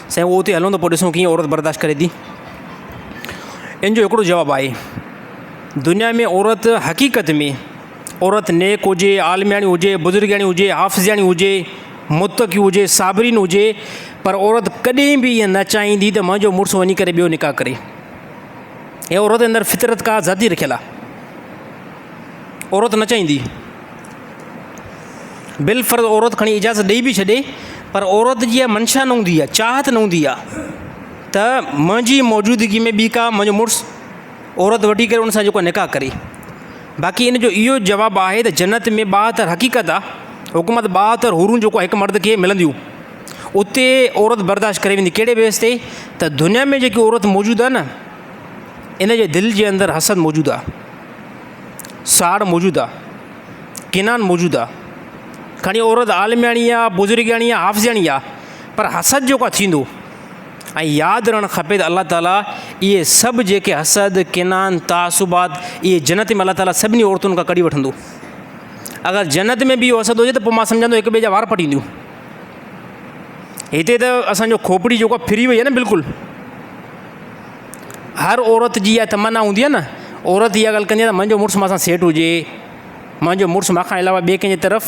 S2: साईं उहो उते हलूं त पोइ ॾिसूं कीअं औरत बर्दाश्त करे थी इन जो हिकिड़ो जवाबु आहे दुनिया में औरत हक़ीक़त में औरत नेक हुजे आलमियाणी हुजे बुज़ुर्गाणी हुजे हाफ़िज़ाणी हुजे मुतक़ी हुजे साबरीन हुजे पर औरत कॾहिं बि ईअं न चाहींदी त मुंहिंजो मुड़ुसु वञी करे ॿियो निकाह करे हे औरत अंदरि फितरत का ज़ाती रखियलु आहे औरत न चाहींदी बिलफ़र्ज़ औरत खणी इजाज़त ॾेई बि छॾे पर औरत जी मंशा न हूंदी आहे चाहत न हूंदी आहे त मुंहिंजी मौजूदगी में ॿी का मुंहिंजो मुड़ुसु औरत वठी करे उन सां जेको निकाह करे बाक़ी इन जो इहो जवाबु आहे त जन्नत में 72 हक़ीक़त आहे हुकूमत 72 हुरूं जेको हिकु मर्द खे मिलंदियूं उते औरत बर्दाश्त करे वेंदी कहिड़े बेस ते त दुनिया में जेकी औरत मौजूदु आहे न इन जे दिलि जे अंदरि हसद मौजूदु आहे साड़ मौजूदु आहे किनान मौजूदु आहे खणी औरत आलमियाणी आहे बुज़ुर्गाणी आहे हाफ़िज़ाणी आहे पर हसद जेको आहे थींदो ऐं यादि रहणु खपे त अलाह ताला इहे सभु जेके हसद किनान तासुबात इहे जन्नत में अलाह ताला सभिनी औरतुनि खां कढी वठंदो अगरि जन्नत में बि इहो हसद हुजे त पोइ मां सम्झंदो हिक ॿिए जा वार पटींदियूं हिते त असांजो खोपड़ी जेको आहे फिरी वई आहे न बिल्कुलु हर औरत जी इहा तमन्ना हूंदी आहे न औरत इहा ॻाल्हि कंदी आहे त मुंहिंजो मुड़ुसु मां सां सेट हुजे मुंहिंजो मुड़ुसु मां खां अलावा ॿिए कंहिंजे तरफ़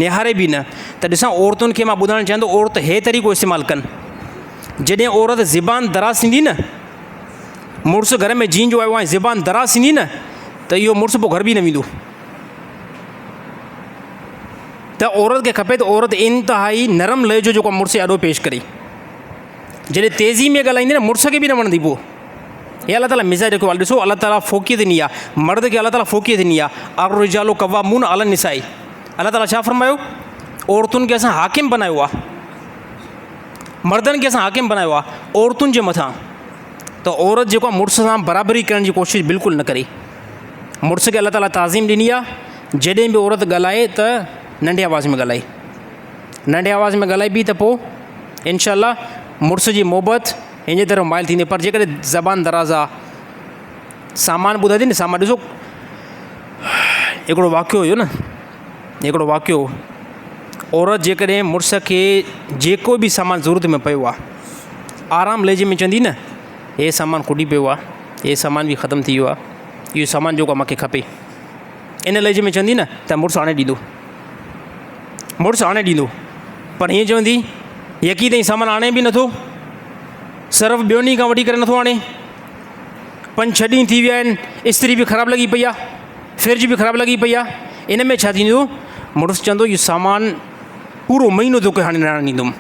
S2: निहारे बि न त ॾिसां औरतुनि खे मां ॿुधाइणु चाहियां थो औरत हे तरीक़ो इस्तेमालु कनि जॾहिं औरत ज़िबान दराज़ थींदी न मुड़ुसु घर में जीन जो आयो आहे ज़िबान दराज़ थींदी न त इहो मुड़ुसु पोइ घर बि न वेंदो त औरत खे खपे त औरत इंतिहाई नरम लहजो जेको मुड़ुसु ॾाढो पेश करे जॾहिं तेज़ी में ॻाल्हाईंदी न मुड़ुस खे बि न वणंदी पोइ हे अलाह ताला मिज़ाज जेको आहे ॾिसो अलाह ताला फ़ोक़ियत ॾिनी आहे मर्द खे अलाह ताला फ़ोक़ियत ॾिनी आहे अर्रिजालु क़व्वामून अला निसाई अलाह ताला छा फ़रमायो औरतुनि खे असां हाकिम बनायो आहे मर्दनि खे असां हाकिम बनायो आहे औरतुनि जे मथां त औरत जेको आहे मुड़ुस सां बराबरी करण जी कोशिशि बिल्कुलु न करे मुड़ुस खे अलाह ताला ताज़ीम ॾिनी आहे जॾहिं बि औरत ॻाल्हाए त नंढे आवाज़ में ॻाल्हाए नंढे आवाज़ में ॻाल्हाए बि त पोइ इनशाअल्लाह मुड़ुस जी मोहबत हिन जे तरफ़ माइल थींदी पर जेकॾहिं ज़बान दराज़ आहे सामान ॿुधाए थी न सामान ॾिसो हिकिड़ो वाक़ियो हुयो न हिकिड़ो वाक़ियो औरत जेकॾहिं मुड़ुस खे जेको बि सामान ज़रूरत में पियो आहे आराम लहजे में चवंदी न हे सामान खुॾी पियो आहे, हे सामान बि ख़तमु थी वियो आहे, इहो सामान जेको आहे मूंखे खपे, इन लहजे में चवंदी न त मुड़ुसु आणे ॾींदो, मुड़ुसु आणे ॾींदो। पर हीअं चवंदी यकी ताईं सामान आणे बि नथो, सर्फ ॿियो ॾींहं खां वठी करे नथो आणे, 5-6 ॾींहं थी विया आहिनि, इस्त्री बि ख़राबु लॻी पई आहे, फ्रिज बि ख़राबु लॻी पई आहे, इन में छा थींदो? मुड़ुसु चवंदो इहो सामान पूरो महीनो तोखे हाणे न आणे ॾींदुमि।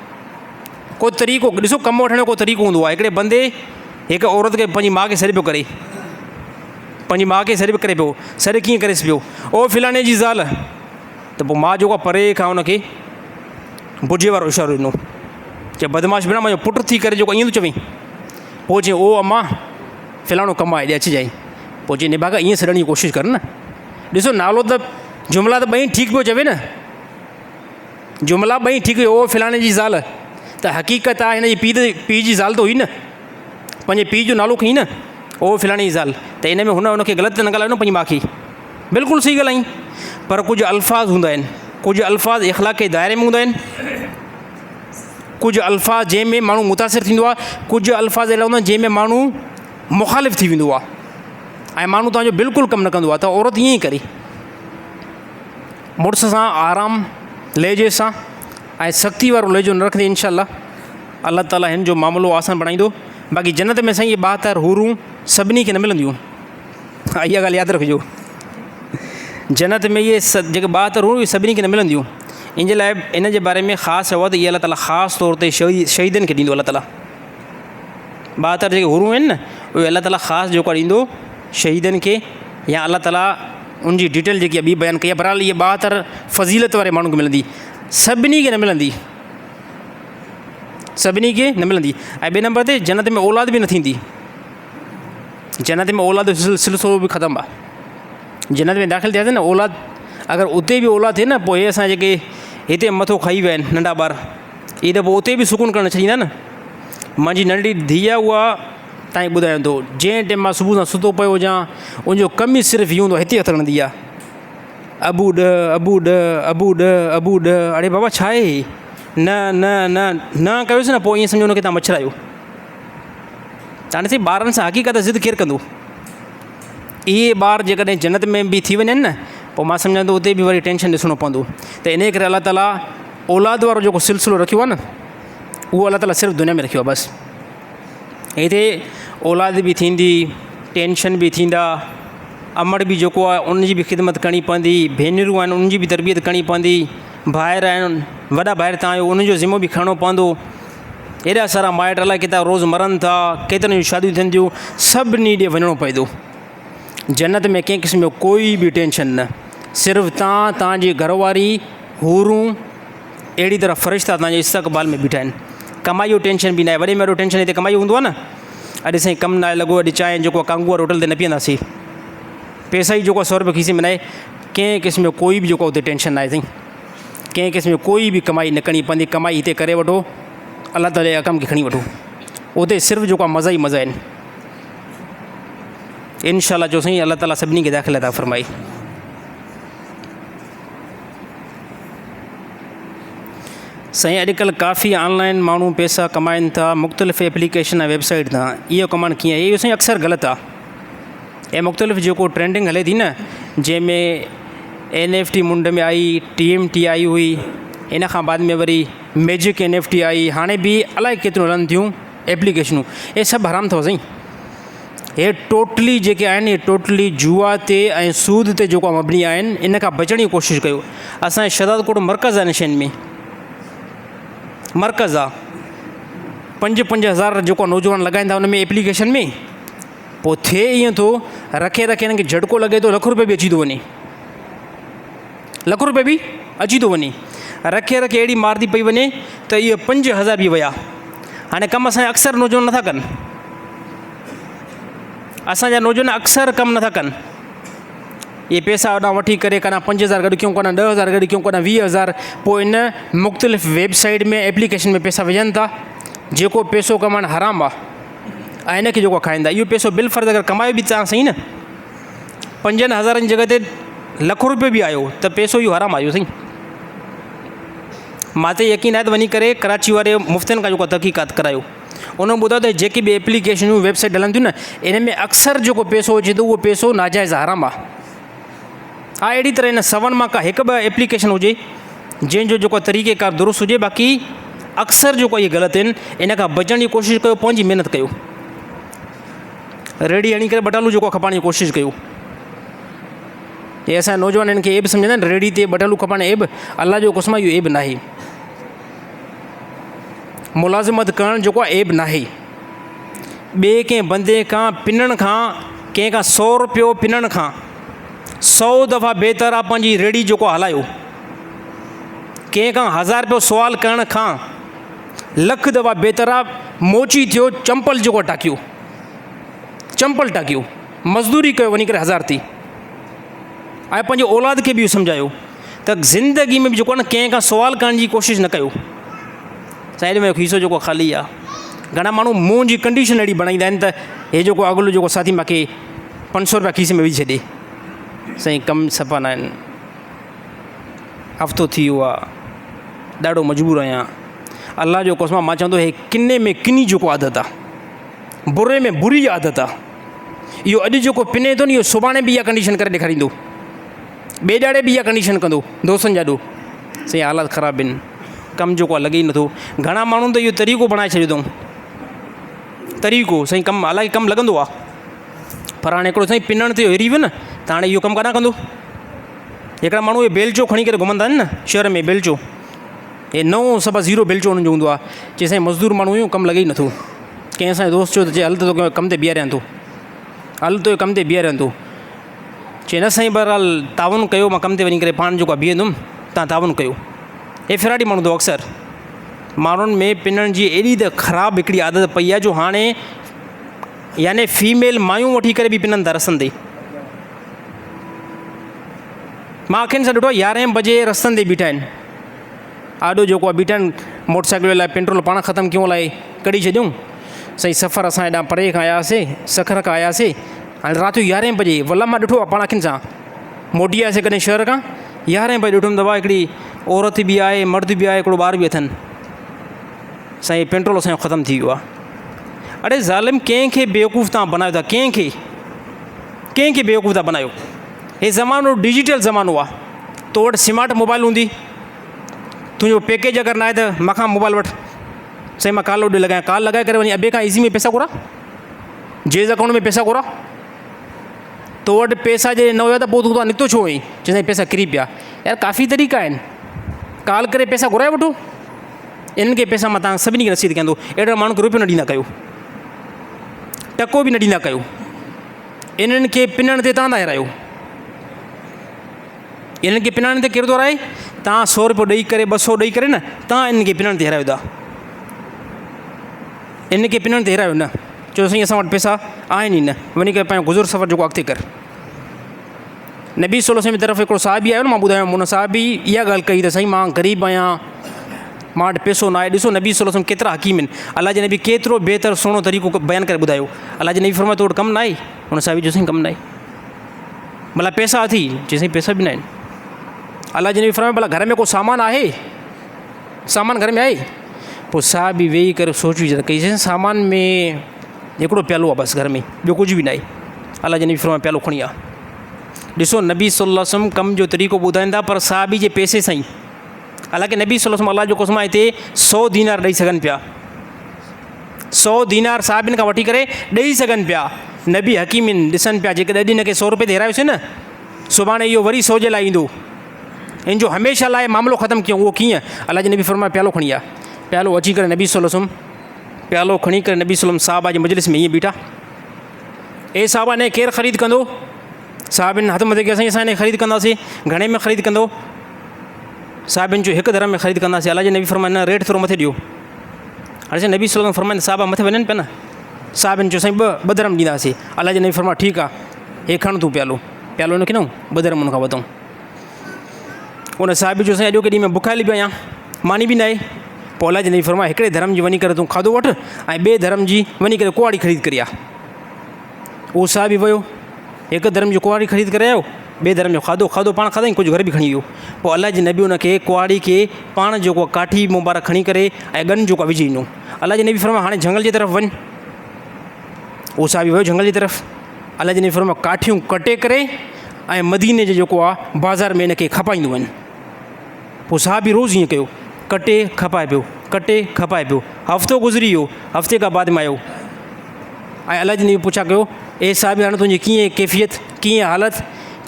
S2: को तरीक़ो ॾिसो, कमु वठण जो को तरीक़ो हूंदो आहे। हिकिड़े बंदे हिकु औरत खे पंहिंजी माउ खे सॾु पियो करे, पंहिंजी माउ खे सॾु पियो करे पियो, सॾु कीअं करेसि पियो, ओ फिलाणे जी ज़ाल, त पोइ माउ जेको आहे परे खां हुनखे बुझे वारो इशारो ॾिनो, चए बदमाश बिना मुंहिंजो पुटु थी करे जेको ईअं थो चवईं। पोइ चई ओ अम्मा फिलाणो कमु आहे, अॼु अचिजांइ। पोइ चई निभागा ईअं सॾण जी कोशिशि कर न। ॾिसो नालो त जुमिला त ॿई ठीकु पियो चवे न, जुमिला ॿई ठीकु हुयो, ओ फिलाणे जी ज़ाल, त हक़ीक़त आहे हिन जी पीउ जी ज़ाल त हुई न, पंहिंजे पीउ जो नालो खईं न, ओ फिलाणे जी ज़ाल, त इन में हुनखे ग़लति न ॻाल्हायो न पंहिंजी माउ खे, बिल्कुलु सही ॻाल्हाईं। पर कुझु अल्फाज़ हूंदा आहिनि, कुझु अल्फाज़ इख़लाक़ के दायरे में हूंदा आहिनि, कुझु अल्फाज़ जंहिंमें माण्हू मुतासिर थींदो आहे, कुझु अल्फाज़ अहिड़ा हूंदा आहिनि जंहिंमें माण्हू मुख़ालिफ़ थी वेंदो आहे ऐं माण्हू तव्हांजो बिल्कुलु कमु न कंदो आहे। त औरत ईअं ई करे, मुड़ुस सां आराम लहजे सां ऐं सख़्ती वारो लहजो न रखंदे इंशाअल्लाह अल्लाह ताला हिन जो मामिलो आसान बणाईंदो। बाक़ी जन्नत में साईं इहे 72 हूरूं सभिनी खे न मिलंदियूं, इहा ॻाल्हि यादि रखिजो, जन्नत में इहे जेके 72 हूरूं इहे सभिनी खे न मिलंदियूं। इन जे लाइ इन जे बारे में ख़ासि चयो आहे त इहे अल्लाह ताला ख़ासि तौर ते शहीदनि खे ॾींदो। अल्लाह ताला 72 जेके हूरूं आहिनि न उहे अल्लाह ताला ख़ासि जेको आहे ॾींदो शहीदनि खे, या अल्लाह ताला उनजी डिटेल जेकी आहे ॿी बयानु कई आहे। बहरहाल इहे 72 फ़ज़ीलत वारे माण्हू खे मिलंदी, सभिनी खे न मिलंदी, सभिनी खे न मिलंदी। ऐं ॿिए नंबर ते जन्नत में औलाद बि न थींदी, जन्नत में औलाद जो सिलसिलो बि ख़तमु आहे। जन्नत में दाख़िल थियासीं न, औलाद अगरि उते बि औलाद थिए न, पोइ इहे असां जेके हिते मथो खाई विया आहिनि नंढा ॿार, इहे त पोइ उते बि सुकून करणु छॾींदा न। मुंहिंजी नंढी धीउ आहे उहा तव्हांखे ॿुधायां थो, जंहिं टाइम मां सुबुह सां सुतो पियो हुजां उनजो कमु ई सिर्फ़ु इहो हूंदो आहे, हिते हथु हणंदी आहे, अबू ॾ अबू ॾ अबू ॾ अबू ॾ। अड़े बाबा छा आहे, न न न न कयोसि न, पोइ ईअं सम्झो हुनखे तव्हां मच्छरायो। तव्हां ॾिसी ॿारनि सां हक़ीक़त ज़िद केरु कंदो? इहे ॿार जेकॾहिं जन्नत में बि थी वञनि न, पोइ मां सम्झां थो उते बि वरी टेंशन ॾिसणो पवंदो। त इन करे अल्लाह ताला औलाद वारो जेको सिलसिलो रखियो आहे न, उहो अल्लाह ताला सिर्फ़ु दुनिया में रखियो आहे बसि। हिते औलाद बि थींदी, टेंशन बि थींदा, अमड़ बि जेको आहे उनजी बि ख़िदमत करणी पवंदी, भेनरूं आहिनि उनजी बि तरबियत करणी पवंदी, भाइर आहिनि वॾा भाइर तव्हां आहियो उनजो ज़िमो बि खणणो पवंदो। हेॾा सारा माइट अलाए किथां रोज़ु मरनि था, केतिरनि जूं शादियूं थियनि थियूं, सभिनी ॾे वञिणो पए थो। जन्नत में कंहिं क़िस्म जो कोई बि टेंशन न, सिर्फ़ु तव्हां, तव्हांजी घरवारी, हूरूं, अहिड़ी तरह फ़रिश्ता तव्हांजे इस्तक़बाल में बीठा आहिनि। कमाई जो टेंशन बि न आहे, वॾे में वॾो टेंशन हिते कमाई हूंदो आहे न। अॼु साईं कमु न आहे लॻो, अॼु चांहि जेको आहे कांगू वारो होटल ते न पीअंदासीं, पैसा ई जेको आहे 100 रुपया खीसे में न आहे, कंहिं क़िस्म जो कोई बि जेको हुते टेंशन न आहे साईं, कंहिं क़िस्म जो कोई बि कमाई न करणी पवंदी। कमाई हिते करे वठो, अल्लाह ताला जे कम खे खणी वठो, उते सिर्फ़ु जेको आहे मज़ा ई मज़ा आहिनि। इंशाअल्लाह जो साईं अल्लाह ताला सभिनी खे दाख़िल अता फ़रमाई। साईं अॼुकल्ह काफ़ी ऑनलाइन माण्हू पैसा कमाइनि था, मुख़्तलिफ़ एप्लीकेशन ऐं वेबसाइट तां। इहो कमाइणु कीअं आहे? इहो साईं अक्सर ग़लति आहे। ऐं मुख़्तलिफ़ जेको ट्रेंडिंग हले थी न, जंहिंमें NFT मुंड में आई, TMT आई हुई, इन खां बाद में वरी मैजिक NFT आई, हाणे बि अलाए केतिरियूं हलनि थियूं एप्लीकेशनूं, इहे सभु हराम अथव साईं। हे टोटली जेके आहिनि, इहे टोटली जुआ ते ऐं सूद ते जेको मबनी आहिनि, इन खां बचण जी कोशिशि कयो। असांजे शहदादकोट मर्कज़ आहे इन शयुनि में, मर्कज़ आहे, 5-5 हज़ार जेको नौजवान लॻाईंदा उन में एप्लीकेशन में। पोइ थिए ईअं थो, रखे रखे हिननि खे झटको लॻे थो, ₹1,00,000 बि अची थो वञे, ₹1,00,000 बि अची थो वञे, रखे रखे अहिड़ी मार थी पई वञे त इहे 5,000 बि विया। हाणे कमु असांजा अक्सर नौजवान नथा कनि, असांजा नौजवान अक्सर कमु नथा कनि। इहे पैसा होॾां वठी करे कॾहिं 5,000 गॾु कयूं, कॾहिं 10,000 गॾु कयूं, कॾहिं 20,000, पोइ इन मुख़्तलिफ़ वेबसाइट में एप्लीकेशन में पैसा विझनि था। जेको पैसो कमाइणु हराम आहे ऐं इनखे जेको खाईंदा, इहो पैसो बिलफ़र्ज़ अगरि कमायो बि तव्हां सही न, 5,000 जी जॻह ते ₹1,00,000 बि आयो त पैसो इहो हराम आयो साईं। मां ते यकीन आहे त वञी करे कराची वारे मुफ़्तियुनि खां जेको तहक़ीक़ात करायो, उन ॿुधायो त जेकी बि एप्लीकेशनूं वेबसाइट हलनि थियूं न, इन में अक्सर जेको पैसो अचे थो उहो पैसो नाजाइज़ हराम आहे। हा, अहिड़ी तरह इन 100 मां का 1-2 एप्लीकेशन हुजे जंहिंजो जेको तरीक़ेकार दुरुस्त हुजे, बाक़ी अक्सर जेको इहे ग़लति आहिनि। इन खां बचण जी कोशिशि कयो, पंहिंजी महिनत कयो, रेडी हणी करे बटालू जेको खपाइण जी कोशिशि कयो। इहे असांजे नौजवाननि खे एब सम्झंदा आहिनि, रेडी ते बटालू खपाइण एब, अलाह जो क़ुस्म इहो एब नाहे। मुलाज़िमत करणु जेको आहे एब नाहे। ॿिए कंहिं बंदे खां पिनण खां, कंहिं खां 100 रुपयो पिनण खां 100 दफ़ा बहितर आहे पंहिंजी रेडी जेको हलायो। कंहिं खां 1000 रुपयो सुवाल करण खां 1,00,000 दफ़ा बहितर आहे मोची थियो चंपल जेको टाकियो, चंपल टाकियो, मज़दूरी कयो वञी करे 1000 थी। ऐं पंहिंजे औलाद खे बि इहो सम्झायो त ज़िंदगी में बि जेको आहे न, कंहिं खां सुवाल करण जी कोशिशि न कयो। साइड में खीसो जेको ख़ाली आहे। घणा माण्हू मुंहं जी कंडीशन अहिड़ी बणाईंदा आहिनि त हे जेको अॻिलो जेको साथी मूंखे 500 रुपया खीसे में विझी छॾे, साईं कमु सफ़ा न आहिनि, हफ़्तो थी वियो आहे, ॾाढो मजबूर आहियां। अलाह जो क़ुस्म मां चवंदो हे किने में किनी जेको आदत आहे, बुरे में बुरी आदत आहे। इहो अॼु जेको पिने थो न, इहो सुभाणे बि इहा कंडीशन करे ॾेखारींदो, ॿिए ॾाढे बि इहा कंडीशन कंदो दोस्तनि जा ॾो। साईं हालात ख़राबु आहिनि, कमु जेको आहे लॻे ई नथो। घणा माण्हुनि त इहो तरीक़ो बणाए छॾियो अथऊं, तरीक़ो साईं कमु हालांकि कमु लॻंदो आहे, पर हाणे हिकिड़ो साईं पिनण ते हिरी वियो न, त हाणे इहो कमु कान कंदो। हिकिड़ा माण्हू इहे बेलचो खणी करे घुमंदा आहिनि न शहर में, बेलचो, हे 9 बेलचो हुननि जो हूंदो आहे। चए साईं मज़दूर माण्हू हुयूं, कमु लॻे ई नथो। कंहिं असांजो दोस्त चयो त चए हल त तोखे कम ते बीहारियां थो, हल तो कम ते बीहारियां थो। चए न साईं बहरहाल तावन कयो, मां कम ते वञी करे पाण जेको आहे बीहंदुमि, तव्हां तावन कयो। हे फिराड़ी माण्हू अथव अक्सर। माण्हुनि में पिनण जी एॾी त ख़राबु हिकिड़ी आदत पई आहे जो हाणे याने फीमेल मायूं वठी करे बि पिननि था रस्तनि ते। मां अखियुनि सां ॾिठो आहे 11 बजे रस्तनि ते बीठा आहिनि, आॾो जेको आहे बीठा आहिनि, मोटरसाइकिल लाइ पेट्रोल पाण ख़तमु कयूं लाइ कढी छॾियूं। साईं सफ़र असां हेॾा परे खां आयासीं, सखर खां आयासीं, हाणे राति जो 11 बजे वला मां ॾिठो आहे पाण अखियुनि सां, मोटी आयासीं कॾहिं शहर खां, 11 बजे ॾिठुमि दवा हिकिड़ी औरत बि आहे, मर्द बि आहे, हिकिड़ो ॿार बि अथनि। साईं पेट्रोल असांजो ख़तमु थी वियो आहे। अड़े ज़ालिम, कंहिंखे बेवकूफ़ तव्हां बनायो था, कंहिंखे बेवकूफ़ था बनायो। हे ज़मानो डिजिटल ज़मानो आहे। तो वटि स्मार्ट मोबाइल हूंदी, तुंहिंजो पैकेज अगरि न आहे त मूंखां मोबाइल वठि, साईं मां कॉल होॾे लॻायां, कॉल लॻाए करे वञी अॿे खां ईज़ी में पैसा घुरा, जेज़ अकाउंट में पैसा घुरा। तो वटि पैसा जे न हुया त पोइ तूं निकितो छो हुई, चई साईं पैसा किरी पिया। यार काफ़ी तरीक़ा आहिनि, कॉल करे पैसा घुराए वठो। इन्हनि खे पैसा मां तव्हां सभिनी खे रसीद कंदो, अहिड़े माण्हू खे रुपयो न ॾींदा कयो, टको बि न ॾींदा कयो। इन्हनि खे पिनण ते तव्हां था हिरायो, इन्हनि खे पिनण ते केरु थो हिराए? तव्हां 100 रुपयो ॾेई करे, 200 ॾेई करे न, तव्हां इन्हनि खे पिनण ते हिरायो था। इन खे पिनण ते हिरायो न, चयो साईं असां वटि पैसा आहिनि ई न, वञी करे पंहिंजो गुज़र सफ़र जेको अॻिते कर। नबी सल्लल्लाहु अलैहि वसल्लम जी तरफ़ हिकिड़ो साहिबी आयो न, मां ॿुधायो हुन साहिबी इहा ॻाल्हि कई त साईं मां ग़रीब आहियां, मां वटि पैसो न आहे। ॾिसो नबी सल्लल्लाहु अलैहि वसल्लम केतिरा हकीम आहिनि, अलाह जे नबी केतिरो बहितर सुहिणो तरीक़ो बयानु करे ॿुधायो। अलाह जे नबी फरमायो तो वटि कमु न आहे? हुन साहिबी जो साईं कमु न आहे। भला पैसा अथई? चई साईं पैसा बि न आहिनि। अलाह जे नबी फरमायो भला घर में को सामान आहे? सामान घर में आहे? पोइ साहिबी वेही करे सोची वीचार कई, चई सामान में हिकिड़ो प्यालो आहे बसि घर में, ॿियो कुझु बि न आहे। अलाह जे नबी फरमायो प्यालो खणी आ। ॾिसो नबी सल्लल्लाहु अलैहि वसल्लम कम जो तरीक़ो ॿुधाइनि था, पर साहिबी जे पैसे सां ई। हालांकि नबी सल्लल्लाहु अलैहि वसल्लम अलाह जो क़ुस्म हिते 100 दीनार ॾेई सघनि पिया, 100 दीनार साहिबिन खां वठी करे ॾेई सघनि पिया। नबी हकीम आहिनि, ॾिसनि पिया जेके अॼु हिन खे 100 रुपए ते हिरायोसीं न, सुभाणे इहो वरी 100 जे लाइ ईंदो, इन जो हमेशह लाइ मामिलो ख़तमु कयूं। उहो कीअं? अलाह जे नबी फरमायो प्यालो खणी आ। प्यालो अची करे नबी सल्लल्लाहु अलैहि वसल्लम प्यालो खणी करे नबी सल्लल्लाहु अलैहि वसल्लम साहबा जी मजलिस में ईअं बीठा। ए साहबा ने केरु ख़रीद कंदो? साहिबिन हथ मथे कयो, साईं असां हिन ख़रीद कंदासीं। घणे में ख़रीद कंदो? साहिबिन जो 1 दरम में ख़रीद कंदासीं। अलाह जे नबी फरमायो न, रेट थोरो मथे ॾियो। हाणे साईं नबी सल्लल्लाहु अलैहि वसल्लम फरमाइनि साहबा मथे वञनि पिया न, साहिबिन जो साईं 2 दरम ॾींदासीं। अलाह जे नबी फरमायो ठीकु आहे, हे खण तूं प्यालो हिन खे न 2 दरम हुन खां वधूं। उन साहिबी जो साईं अॼो केॾी में बुखाइली बि आहियां, मानी बि न आहे। पोइ अलाह जे नबी फरमायो 1 धर्म जी वञी करे तूं खाधो वठि ऐं 2 धर्म जी वञी करे कुआड़ी ख़रीद करी आ। उहो साहिबी वियो, 1 धर्म जी कुआड़ी ख़रीद करे आयो,
S3: ॿिए धर्म जो खाधो पाण खाधईं, कुझु घर बि खणी वियो। पोइ अलाह जे नबी उनखे कुआड़ी खे पाण जेको काठी मुबारक खणी करे ऐं गन जेको विझी ॾिनो। अलाह जे नबी फरमायो हाणे झंगल जे तरफ़ वञ। उहो साहिबी वियो झंगल जी तरफ़। अलाह जे नबी फरमायो काठियूं कटे करे ऐं मदीने जो जेको आहे बाज़ार में इनखे खपाईंदो वञ। पोइ साहिबी रोज़ु ईअं कयो, कटे खपाए पियो। हफ़्तो गुज़री वियो, हफ़्ते खां बाद में आयो ऐं अलाह जे नबी पुछा कयो, ए साहिबी हाणे तुंहिंजी कीअं कैफ़ियत, कीअं हालत?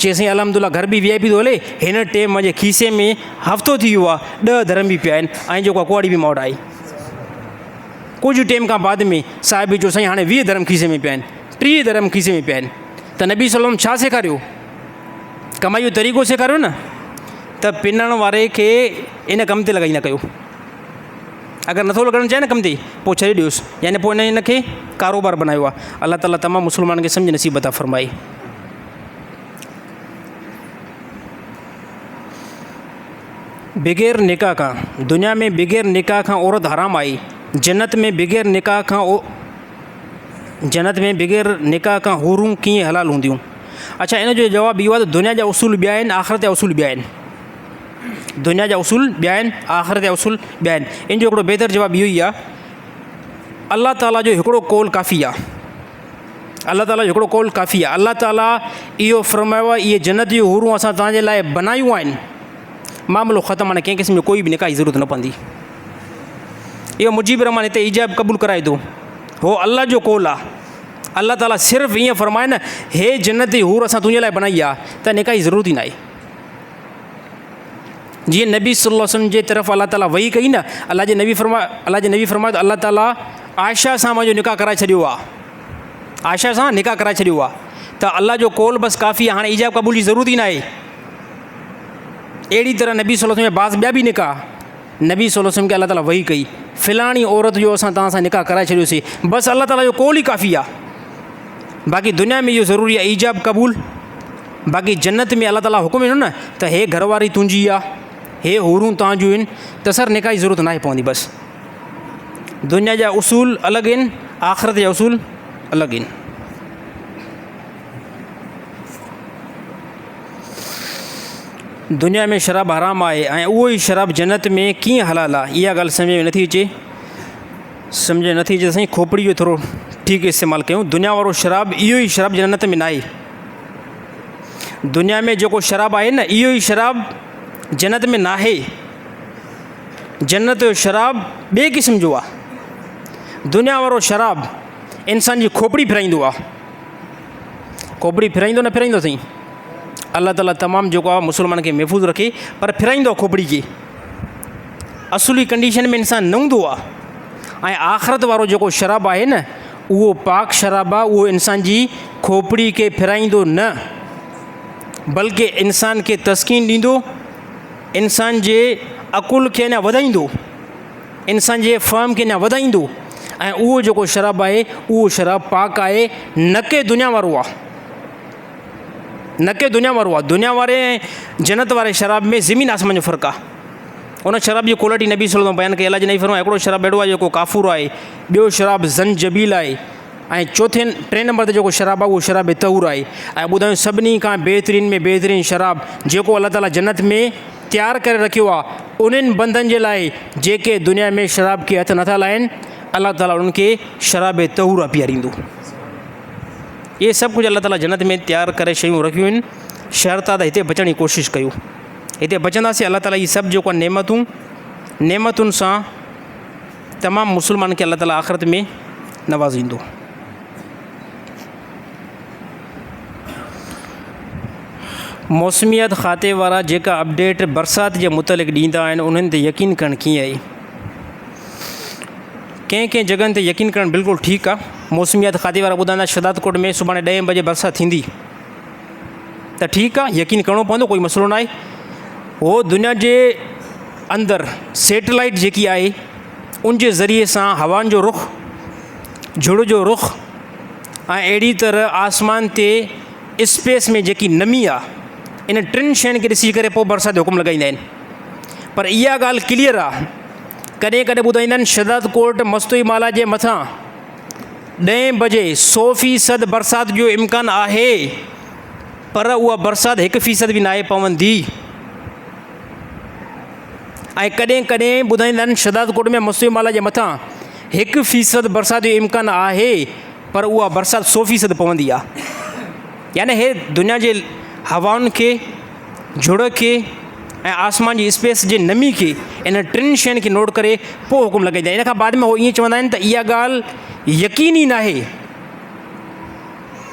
S3: चएसि अल्हम्दुलिल्लाह घर बि VIP थो हले, हिन टाइम मुंहिंजे खीसे में हफ़्तो थी वियो आहे, 10 दरम बि पिया आहिनि ऐं जेको आहे कुआड़ी बि मां वटि आई। कुझु टाइम खां बाद में साहिबी चयो साईं हाणे 20 दरम खीसे में पिया आहिनि, 30 दरम खीसे में पिया आहिनि। त नबी सल्लल्लाहु अलैहि वसल्लम छा सेखारियो? कमाई जो तरीक़ो सेखारियो न, त पिनण वारे खे इन कम ते लॻाई न कयो। अगरि नथो लॻणु चाहे न कम ते, पोइ छॾे ॾियोसि, यानी पोइ इन खे कारोबार बनायो आहे। अलाह ताला तमामु मुस्लमाननि खे सम्झ नसीब अता फ़रमाए। बग़ैर निकाह खां, दुनिया में बग़ैर निकाह खां औरत हराम आई, जन्नत में बग़ैर निकाह खां हूरूं कीअं हलाल हूंदियूं? अच्छा, इन जो जवाबु इहो आहे त दुनिया जा उसूल ॿिया आहिनि, आख़िरत जा उसूल ॿिया आहिनि। दुनिया जा उसूल ॿिया आहिनि, आख़िरत जा उसूल ॿिया आहिनि। इन जो हिकिड़ो बहितर जवाबु इहो ई आहे, अल्लाह ताला जो हिकिड़ो कौल काफ़ी आहे। अल्लाह ताला जो हिकिड़ो कौल काफ़ी आहे। अल्लाह ताला इहो फ़रमायो आहे, इहे जन्नत जूं हूरूं असां तव्हांजे लाइ बनायूं आहिनि, मामिलो ख़तमु। हाणे कंहिं क़िस्म जो कोई बि निकाह जी ज़रूरत न पवंदी। इहो मुजीब रहमान हिते इजाब क़बूल कराए थो, हो अल्लाह जो कौल आहे। अल्लाह ताला सिर्फ़ु ईअं फ़रमाए न, हे जन्नत जी हूर असां तुंहिंजे लाइ बनाई आहे, त निकाह जी ज़रूरत ई न आहे। जीअं नबी सल्लल्लाहु अलैहि वसल्लम जे तरफ़ अल्लाह ताला वही कई न, अल्लाह जे नबी फरमायो त अल्लाह ताला आयशा सां मुंहिंजो निकाह कराए छॾियो आहे, आयशा सां निकाह कराए छॾियो आहे। त अल्लाह जो कौल बसि काफ़ी आहे, हाणे इजाब क़बूल जी ज़रूरत ई न आहे। अहिड़ी तरह नबी सल्लल्लाहु अलैहि वसल्लम बाज़ ॿिया बि निकाह नबी सल्लल्लाहु अलैहि वसल्लम खे अल्लाह ताला वही कई, फ़िलाणी औरत जो असां तव्हां सां निकाह कराए छॾियोसीं, बसि अल्लाह ताला जो कौल ई काफ़ी आहे। बाक़ी दुनिया में इहो ज़रूरी आहे ईजाब क़बूल। बाक़ी जन्नत में अल्लाह ताला हुकुम ॾिनो न त हे घरवारी तुंहिंजी आहे, हे हूरूं तव्हांजूं आहिनि, त सर निकाह जी ज़रूरत न आहे पवंदी। बसि दुनिया जा उसूल अलॻि आहिनि, आख़िरत जा उसूल अलॻि आहिनि। दुनिया में शराब हराम आहे ऐं उहो ई शराब जन्नत में कीअं हलाल आहे? इहा ॻाल्हि सम्झ में नथी अचे त साईं खोपड़ी जो थोरो ठीकु इस्तेमालु कयूं। दुनिया वारो शराब, इहो ई शराब जन्नत में न आहे। दुनिया में जेको शराब आहे न, इहो ई शराब जन्नत में न आहे। जन्नत जो शराब ॿिए क़िस्म जो आहे। दुनिया वारो शराब इंसान जी खोपड़ी फिराईंदो आहे। खोपड़ी फिराईंदो न फिराईंदो साईं? अल्लाह ताला तमामु जेको आहे मुस्लमान खे महफ़ूज़ रखे, पर फिराईंदो खोपड़ी खे। असुली कंडीशन में इंसानु न हूंदो आहे। ऐं आख़िरत वारो जेको शराब आहे न, उहो पाक शराब आहे। उहो इंसान जी खोपड़ी खे फिराईंदो न, बल्कि इंसान खे तस्कीन ॾींदो, इंसान जे अकुल खे अञा वधाईंदो, इंसान जे फ़हम खे अञा वधाईंदो। ऐं उहो जेको शराब आहे, उहो शराब पाक आहे, न के दुनिया वारो आहे, न के दुनिया वारो आहे। दुनिया वारे ऐं जन्नत वारे शराब में ज़मीन आसमान जो फ़र्क़ु आहे। उन शराब जी क्वालिटी नबी सल्लल्लाहु अलैहि वसल्लम बयानु कई। अल्लाह जे नबी फरमायो हिकिड़ो शराब अहिड़ो आहे जेको काफ़ूर आहे, ॿियो शराब ज़ंजबील आहे, ऐं टे नंबर ते जेको शराब आहे उहो शराब तहूर आहे। ऐं ॿुधायूं सभिनी खां बहितरीन में बहितरीन शराब जेको अल्लाह ताला जन्नत में तयारु करे रखियो आहे उन्हनि बंदनि जे लाइ जेके दुनिया में शराब खे हथु नथा लाइनि, अल्लाह ताला उन्हनि खे शराब तहूर पीआरींदो। इहे सभु कुझु अल्लाह ताला जन्नत में तयारु करे शयूं रखियूं आहिनि। शर्त आहे त हिते बचण जी कोशिशि कयूं। हिते बचंदासीं, अल्लाह ताला इहे सभु जेको आहे नेमतुनि सां तमामु मुस्लमान खे अल्लाह ताला आख़िरत में नवाज़ींदो। मौसमियात खाते वारा जेका अपडेट बरसाति जे मुतलिक़ ॾींदा आहिनि, उन्हनि ते यकीन करणु कीअं आहे? कंहिं जॻहियुनि ते यकीन करणु बिल्कुलु ठीकु आहे। मौसमियात खाते वारा ॿुधाईंदा शहदादकोट में सुभाणे 10 बजे बरसाति थींदी, त ठीकु आहे, यकीन करिणो पवंदो, कोई मसइलो न आहे। उहो दुनिया जे अंदरि सैटेलाइट जेकी आहे उन जे ज़रिए सां हवाउनि जो रुख, झुड़ जो रुख ऐं अहिड़ी तरह आसमान ते स्पेस में जेकी नमी आहे, इन टिनि शयुनि खे ॾिसी करे पोइ बरसाति जो हुकुम लॻाईंदा आहिनि। पर इहा ॻाल्हि क्लियर आहे, कॾहिं कॾहिं ॿुधाईंदा आहिनि शहदादकोट मस्तोई माला जे मथां 10 बजे 100% बरसाति जो इम्कानु आहे। पर उहा बरसाति 1% बि नाहे पवंदी। ऐं कॾहिं कॾहिं ॿुधाईंदा आहिनि शहदाद कोट में मुस्लिम वाला जे मथां 1% बरसाति जो इम्कानु आहे, पर उहा बरसाति 100% पवंदी आहे। यानी हे दुनिया जे हवाउनि खे, झुड़ खे ऐं आसमान जी स्पेस जे नमी खे, इन टिनि शयुनि खे नोट करे पोइ हुकुम लॻाईंदा आहिनि। इन खां बाद में उहो ईअं चवंदा आहिनि त इहा ॻाल्हि यकीनी नाहे,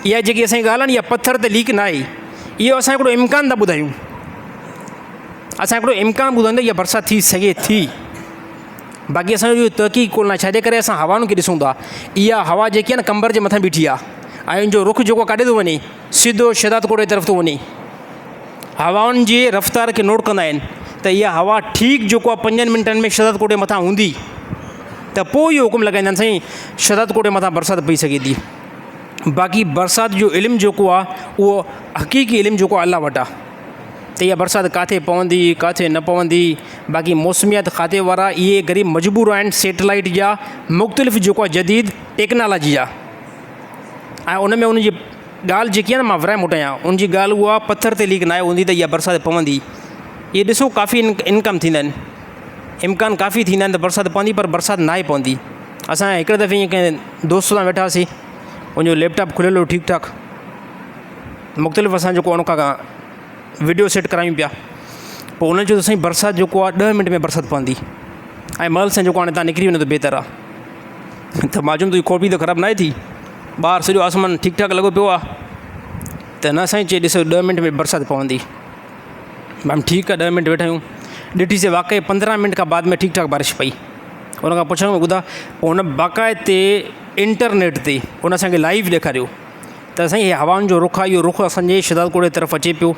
S3: इहा जेकी असांजी ॻाल्हि आहे न, इहा पथर ते लीक नाहे, इहो असां हिकिड़ो इम्कानु था ॿुधायूं। असां हिकिड़ो इम्कानु ॿुधायूं त इहा बरसाति थी सघे थी। बाक़ी असांजो इहो तहक़ीक़ कोन आहे, छाजे करे असां हवाउनि खे ॾिसूं था। इहा हवा जेकी आहे न कंबर जे मथां बीठी आहे, ऐं इन जो रुख जेको काॾे थो वञे, सिधो शहदाद कोट जी तरफ़ थो वञे। हवाउनि जे रफ़्तार खे नोट कंदा आहिनि त इहा हवा ठीकु जेको आहे 5 मिंटनि में शहदाद कोट जे मथां हूंदी, त पोइ इहो हुकुम लॻाईंदा आहिनि साईं शहदाद कोट जे मथां बरसाति पई सघे थी। बाक़ी बरसाति जो इल्मु जेको आहे उहो हक़ीक़ी इल्मु जेको आहे अल्लाह वटि आहे, त इहा बरसाति किथे पवंदी किथे न पवंदी। बाक़ी मौसमियात खाते वारा इहे ग़रीब मजबूर आहिनि सैटेलाइट जा मुख़्तलिफ़ जेको आहे जदीद टेक्नोलॉजी जा, ऐं उन में उनजी ॻाल्हि जेकी आहे न मां विराए मोटायां, उनजी ॻाल्हि उहा पथर ते लीक नाहे हूंदी त इहा बरसाति पवंदी। इहे ॾिसो काफ़ी इनकम थींदा आहिनि, इम्कान काफ़ी थींदा आहिनि त बरसाति पवंदी, पर बरसाति नाहे पवंदी। असां हिकिड़े दफ़े ईअं कंहिं दोस्त सां वेठा हुआसीं, उनजो लैपटॉप खुलियल हो ठीकु ठाकु, मुख़्तलिफ़ असां जेको उन खां वीडियो सेट करायूं पिया, पोइ उन चयो त साईं बरसाति जेको आहे 10 मिंट में बरसाति पवंदी, ऐं महल सां जेको हाणे तव्हां निकिरी वञो त बहितर आहे। त मां चयुमि तुंहिंजी खोपड़ी त ख़राबु नाहे थी, ॿाहिरि सॼो आसमान ठीकु ठाकु लॻो पियो आहे, त न साईं चई ॾिसो 10 मिंट में बरसाति पवंदी। मैम ठीकु आहे, 10 मिंट वेठा आहियूं, ॾिठीसीं वाक़ई 15 मिंट खां बाद में ठीकु ठाकु बारिश पई। उन खां पुछऊं ॿुधा, पोइ हुन बाक़ाइदे इंटरनेट ते उन असांखे लाइव ॾेखारियो त साईं हे हवाउनि जो रुख आहे, इहो रुख असांजे शहदाद कोट जी तरफ़ अचे पियो,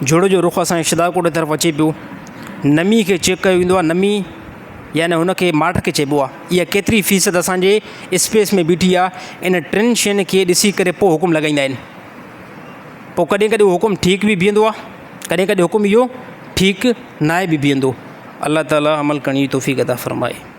S3: झुड़ जो रुख असांजे शहदाद कोट जी तरफ़ अचे पियो। नमी खे चेक कयो वेंदो आहे, नमी यानी हुनखे माठ खे चइबो आहे, इहा केतिरी फ़ीसद असांजे स्पेस में बीठी आहे। इन 3 शयुनि खे ॾिसी करे पोइ हुकुम लॻाईंदा आहिनि। पोइ कॾहिं कॾहिं उहो हुकुम ठीकु बि बीहंदो आहे, कॾहिं कॾहिं हुकुम इहो ठीकु नाहे बि बीहंदो। अल्लाह ताला अमल करण जी तौफ़ीक़ अता फ़रमाए।